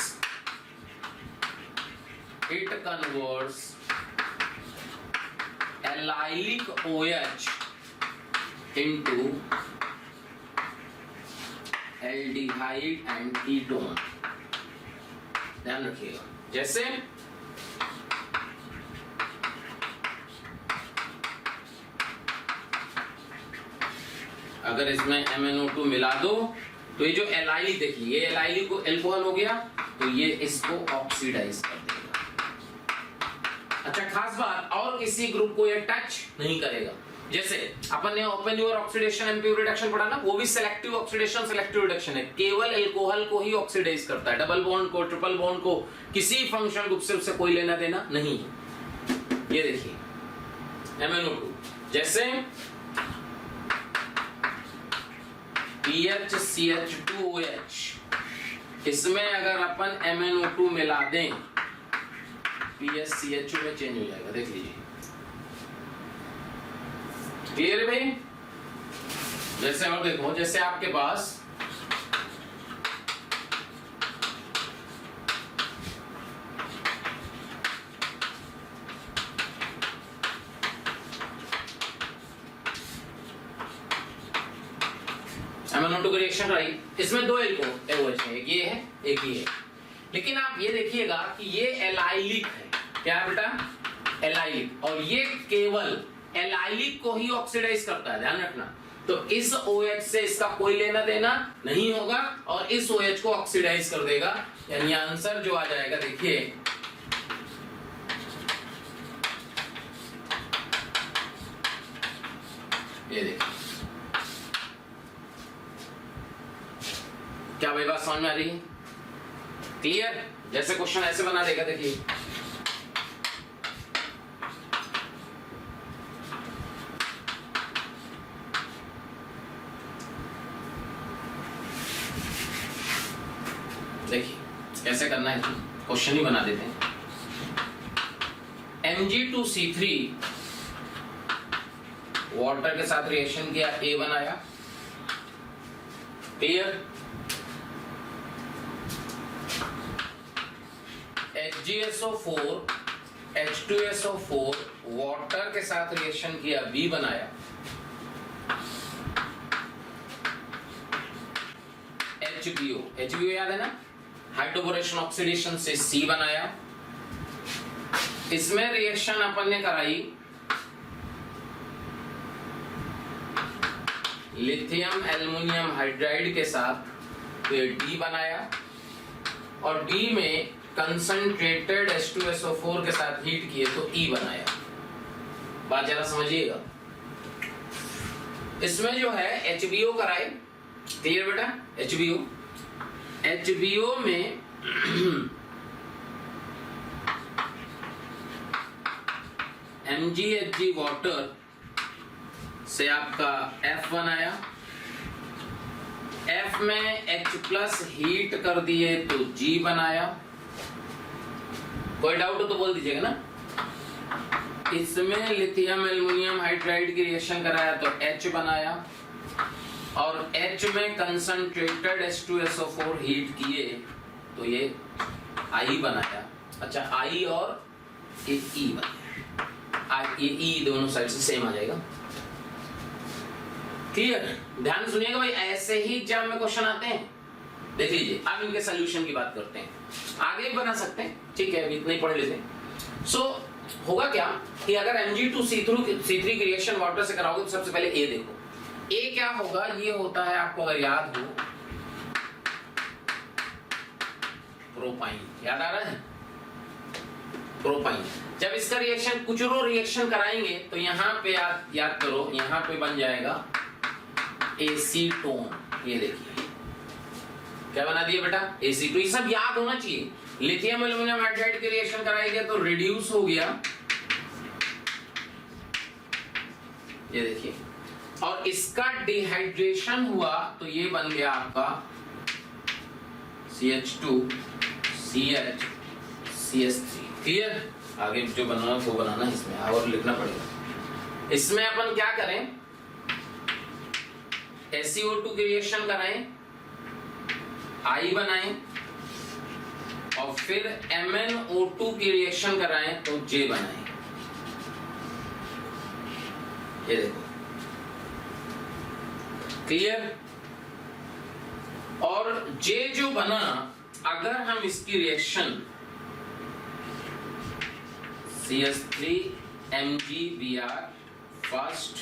allylic OH into aldehyde and ketone. ध्यान रखिएगा, जैसे अगर इसमें MnO2 मिला दो तो ये जो एलाइलिक, देखिए ये एलाइलिक को एल्कोहल हो गया, तो ये इसको ऑक्सीडाइज कर देगा। अच्छा, खास बात, और किसी ग्रुप को ये टच नहीं करेगा। जैसे अपन ने Oppenauer oxidation MPV reduction पढ़ा ना, वो भी सेलेक्टिव ऑक्सीडेशन सेलेक्टिव रिडक्शन है, केवल एल्कोहल को ही ऑक्सीडाइज करता है। डबल बॉन्ड को, ट्रिपल बॉन्ड को, किसी फंक्शनल ग्रुप से उससे कोई लेना देना नहीं है। ये देखिए MnO2, जैसे PHCH2OH, इसमें अगर अपन MnO2 मिला दें PHCHO में चेंज हो जाएगा, देख लीजिए। क्लियर है भाई? जैसे और देखो, जैसे आपके पास MnO2 की रिएक्शन रही, इसमें दो OH है, एक ये है एक ये है। लेकिन आप ये देखिएगा कि ये एलाइलिक है, क्या है बेटा, एलाइलिक, और ये केवल एलाइलिक को ही ऑक्सीडाइज करता है, ध्यान रखना। तो इस OH से इसका कोई लेना देना नहीं होगा और इस OH को ऑक्सीडाइज कर देगा, यानी आंसर जो आ जाएगा देखिए ये देखिए। क्या भाई बात समझ में आ रही है? क्लियर? जैसे क्वेश्चन ऐसे बना देगा देखिए, देखिए कैसे करना है, क्वेश्चन ही बना देते हैं। Mg2C3 वाटर के साथ रिएक्शन किया, A बनाया, क्लियर। HgSO4 H2SO4 वाटर के साथ रिएक्शन किया, B बनाया। HBO याद है ना, हाइड्रोबोरेशन ऑक्सीडेशन से C बनाया। इसमें रिएक्शन अपन ने कराई लिथियम एल्युमिनियम हाइड्राइड के साथ, तो ये D बनाया, और D में कंसंट्रेटेड H2SO4 के साथ हीट किए तो E बनाया। बात जरा समझिएगा। इसमें जो है HBO कराए, क्लियर बेटा, HBO में MgHg वाटर से आपका F बनाया, F में H+ हीट कर दिए तो G बनाया। कोई डाउट हो तो बोल दीजिएगा ना। इसमें लिथियम एल्युमिनियम हाइड्राइड की रिएक्शन कराया तो H बनाया, और H में कंसंट्रेटेड H2SO4 हीट किए तो ये I बनाया। अच्छा, I और ये E बनाया, ये E दोनों साइड से सेम आ जाएगा, क्लियर। ध्यान सुनिएगा भाई, ऐसे ही एग्जाम में क्वेश्चन आते हैं, देख लीजिए। अब इनके सॉल्यूशन की बात करते हैं, आगे भी बना सकते हैं, ठीक है, अभी इतना ही पढ़ लेते हैं। सो होगा क्या कि अगर Mg2C3 की रिएक्शन वाटर से कराओगे तो सबसे पहले A देखो, A क्या होगा, ये होता है आपको अगर याद हो प्रोपाइन, याद आ रहा है प्रोपाइन। जब इसका रिएक्शन कुछ रो रिएक्शन कराएंगे तो यहाँ पे याद करो, यहाँ पे बन जाएगा एसीटोन, ये देखिए क्या बना दिया बेटा, एसीटोन। ये सब याद होना चाहिए। लिथियम एल्युमिनियम हाइड्राइड की रिएक्शन कराएंगे तो रिड्यूस हो गया, ये देखिए, और इसका डिहाइड्रेशन हुआ तो ये बन गया आपका CH2 CH CS3, क्लियर। आगे जो बनाना वो बनाना, इसमें और लिखना पड़ेगा। इसमें अपन क्या करें, SiO2 की रिएक्शन कराएं, I बनाएं, और फिर MnO2 की रिएक्शन कराएं तो J बनाएं, ये देखो, क्लियर। और J जो बना, अगर हम इसकी reaction CS3 MgBr first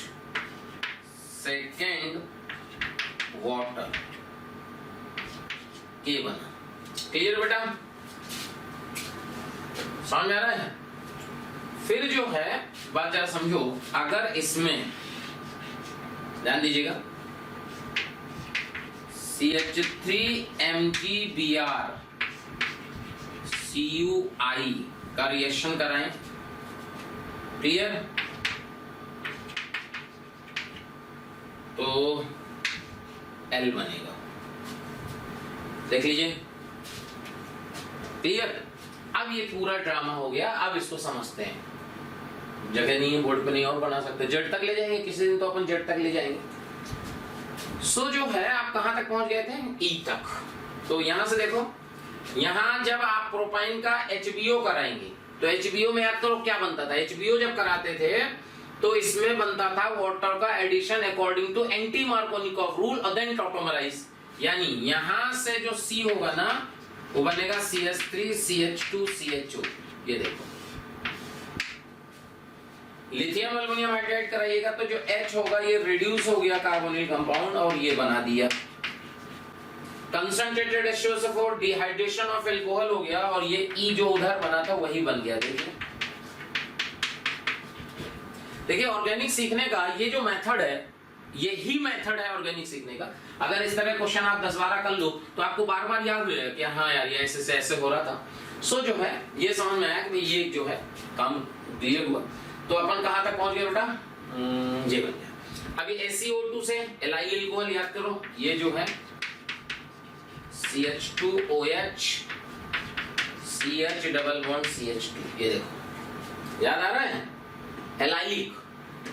second water K बना, क्लियर बेटा, समझ में आ रहा है। फिर जो है बात जरा समझो, अगर इसमें ध्यान दीजिएगा CH3 MgBr CuI का रिएक्शन कराएं, क्लियर, तो L बनेगा, देख लीजिए, क्लियर। अब ये पूरा ड्रामा हो गया, अब इसको समझते हैं। जगह नहीं है बोर्ड पे, नहीं और बना सकते, जेड तक ले जाएंगे किसी दिन, तो अपन जेड तक ले जाएंगे। सो जो है आप कहां तक पहुंच गए थे, ई तक। तो यहां से देखो, यहां जब आप प्रोपाइन का HBO कराएंगे तो HBO में याद करो क्या बनता था, HBO जब कराते थे तो इसमें बनता था वाटर का addition according to anti Markovnikov rule और देन टॉटोमराइज। यानी यहां से जो C होगा ना, वो बनेगा CH3CH2CHO। ये देखो लिथियम एल्युमिनियम हाइड्राइड कराइएगा तो जो H होगा ये रिड्यूस हो गया कार्बोनिल कंपाउंड और ये बना दिया concentrated H2SO4, dehydration of alcohol हो गया और ये E जो उधर बना था वही बन गया। देखिए ऑर्गेनिक सीखने का ये जो मेथड है, यही मेथड है ऑर्गेनिक सीखने का। अगर इस तरह क्वेश्चन आप 10-12 कर लो तो आपको बार बार याद रहेगा कि हाँ यार ये ऐसे से ऐसे हो रहा था। सो जो है ये समझ में आया कि ये जो है काम क्लियर हुआ। तो अपन कहाँ तक पहुंच गए बेटा? ये बन गया। अभी SiO2 से एलाइल अल्कोहल याद करो, ये जो है CH2OH CH double bond CH2, ये देखो याद आ रहा है एलाइलिक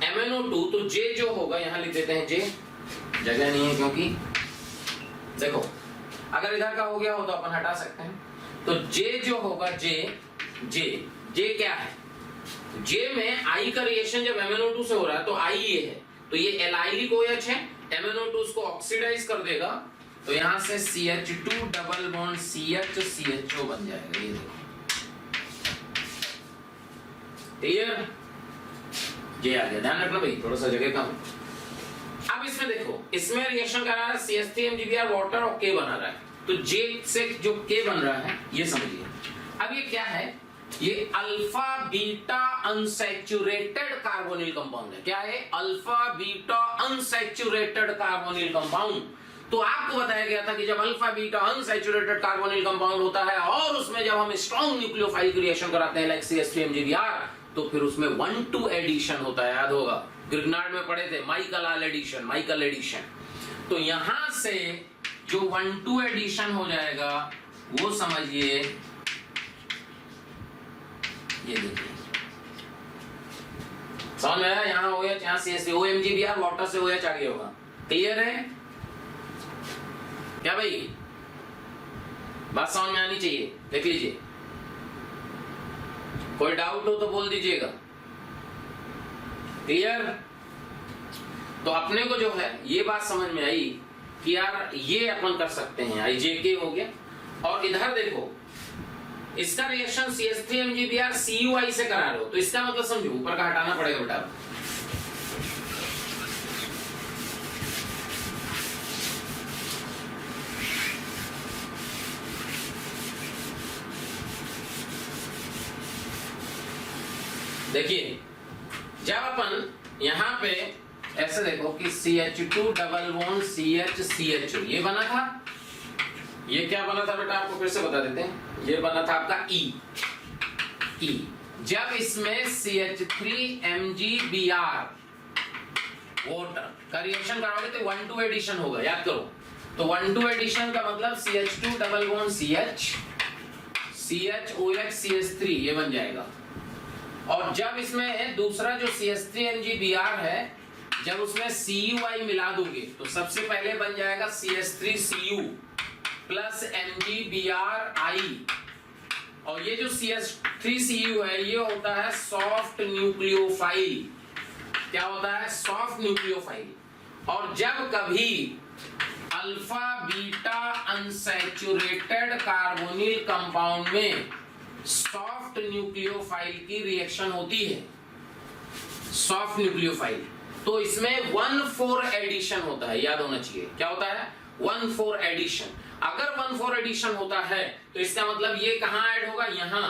MnO2। तो J जो होगा यहां लिख देते हैं J, जगह नहीं है क्योंकि देखो अगर इधर का हो गया हो तो अपन हटा सकते हैं। तो J जो होगा J क्या है? J में I का रिएक्शन जब MnO2 से हो रहा है तो I ये है, तो ये एलाइलिक OH है, MnO2 उसको ऑक्सीडाइज कर देगा तो यहां से CH2 double bond CH CHO बन जाएगा। ये देखो क्लियर? ये आ गया, ध्यान रखना भाई थोड़ा सा जगह कम। अब इसमें देखो इसमें रिएक्शन कर रहा है CH3MgBr वाटर और K बना रहा है, तो J से जो K बन रहा है ये समझिए। अब ये क्या है? ये alpha beta unsaturated carbonyl compound है। क्या है? Alpha beta unsaturated carbonyl compound. तो आपको बताया गया था कि जब alpha beta unsaturated carbonyl compound होता है और उसमें जब हम स्ट्रॉन्ग न्यूक्लियोफाइल की रिएक्शन कराते हैं लाइक CH3MgBr तो फिर उसमें 1-2 एडिशन होता है, याद होगा ग्रिग्नार्ड में पढ़े थे माइकल एडिशन। तो यहां से जो 1-2 एडिशन हो जाएगा वो समझिए, ये देखिए समझ में आया? यहां OH यहां CH3OMgBr वाटर से OH आ गया होगा। क्लियर है क्या भाई? बात समझ में आनी चाहिए, देख लीजिए। कोई डाउट हो तो बोल दीजिएगा। क्लियर? तो अपने को जो है ये बात समझ में आई कि यार ये अपन कर सकते हैं, IJK हो गया। और इधर देखो इसका रिएक्शन CH3MgBr CuI से करा रहे हो तो इसका मतलब समझो ऊपर का हटाना पड़ेगा बेटा। देखिए जब अपन यहां पे ऐसे देखो कि CH2 double bond CH CHO ये बना था, ये क्या बना था बेटा आपको फिर से बता देते हैं। ये बना था आपका E। जब इसमें CH3MgBr वाटर का रिएक्शन कराओगे तो 1-2 एडिशन होगा, याद करो। तो 1-2 एडिशन का मतलब CH2 double bond CH OH CH3 ये बन जाएगा। और जब इसमें दूसरा जो CH3MgBr है जब उसमें CuI मिला दोगे तो सबसे पहले बन जाएगा CH3Cu प्लस MgBrI। और ये जो CH3Cu है ये होता है सॉफ्ट न्यूक्लियोफाइल। क्या होता है? Soft nucleophile. और जब कभी alpha beta unsaturated carbonyl compound में सॉफ्ट न्यूक्लियोफाइल की रिएक्शन होती है, सॉफ्ट न्यूक्लियोफाइल, तो इसमें 1,4 एडिशन होता है, याद होना चाहिए। क्या होता है? 1,4 एडिशन। अगर 1,4 एडिशन होता है तो इसका मतलब ये कहां ऐड होगा? यहां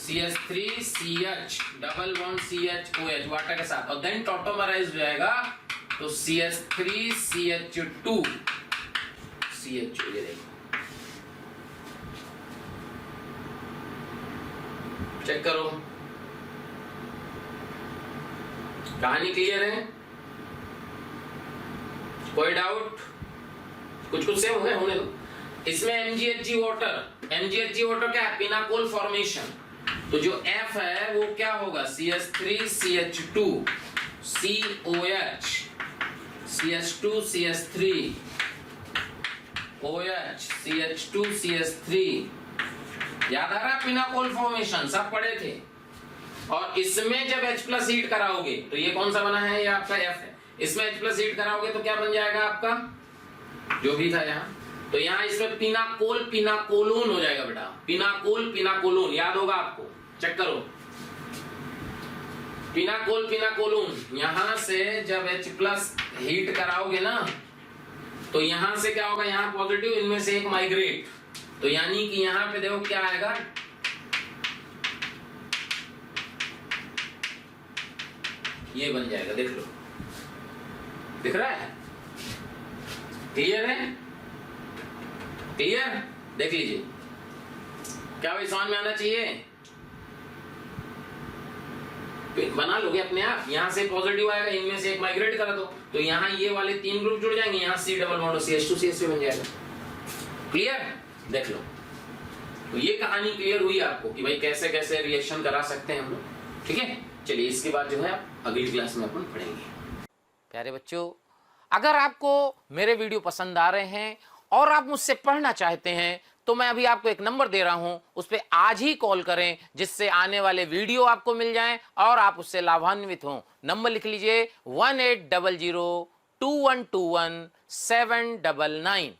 CH3CH double bond CHOH water के साथ, और देन टॉटोमराइज हो जाएगा तो CH3CH2 CHO। ये देखो चेक करो, कहानी क्लियर है? कोई डाउट? कुछ सेम हो गए होने दो। इसमें MgHg वाटर क्या है? Pinacol formation. तो जो F है वो क्या होगा? CH3CH2 COH CH2 CH3 OH CH2 CH3। याद आ रहा है? पिनाकोल फॉर्मेशन सब पढ़े थे। और इसमें जब H+ हीट कराओगे तो ये कौन सा बना है? ये आपका F है। इसमें H+ हीट कराओगे तो क्या बन जाएगा आपका? जो भी था यहाँ तो यहां इसमें पिनाकोल पिनाकोलोन हो जाएगा बेटा, पिनाकोल पिनाकोलोन, याद होगा आपको, चेक करो। पिनाकोल पिनाकोलोन, यहां से जब H+ हीट कराओगे ना तो यहां से क्या होगा, यहां पॉजिटिव, इनमें से एक माइग्रेट, तो यानी कि यहां पे देखो क्या आएगा, ये बन जाएगा, देख लो, दिख रहा है, क्लियर है, क्लियर, देख लीजिए, क्या भाई समझ में आना चाहिए, बना लोगे अपने आप, यहां से पॉजिटिव आएगा, इनमें से एक माइग्रेट करा दो, तो यहां ये वाले 3 ग्रुप जुड़ जाएंगे, यहां C डबल बॉन्ड CH2CH3 बन जाएगा, क्लियर, देख लो। तो ये कहानी क्लियर हुई आपको कि भाई कैसे कैसे रिएक्शन करा सकते हैं हम लोग, ठीक है। चलिए इसके बाद जो है अगली क्लास में अपन पढ़ेंगे। प्यारे बच्चों, अगर आपको मेरे वीडियो पसंद आ रहे हैं और आप मुझसे पढ़ना चाहते हैं तो मैं अभी आपको एक नंबर दे रहा हूं, उस पर आज ही कॉल करें, जिससे आने वाले वीडियो आपको मिल जाएं और आप उससे लाभान्वित हों। नंबर लिख लीजिए 18002121 799।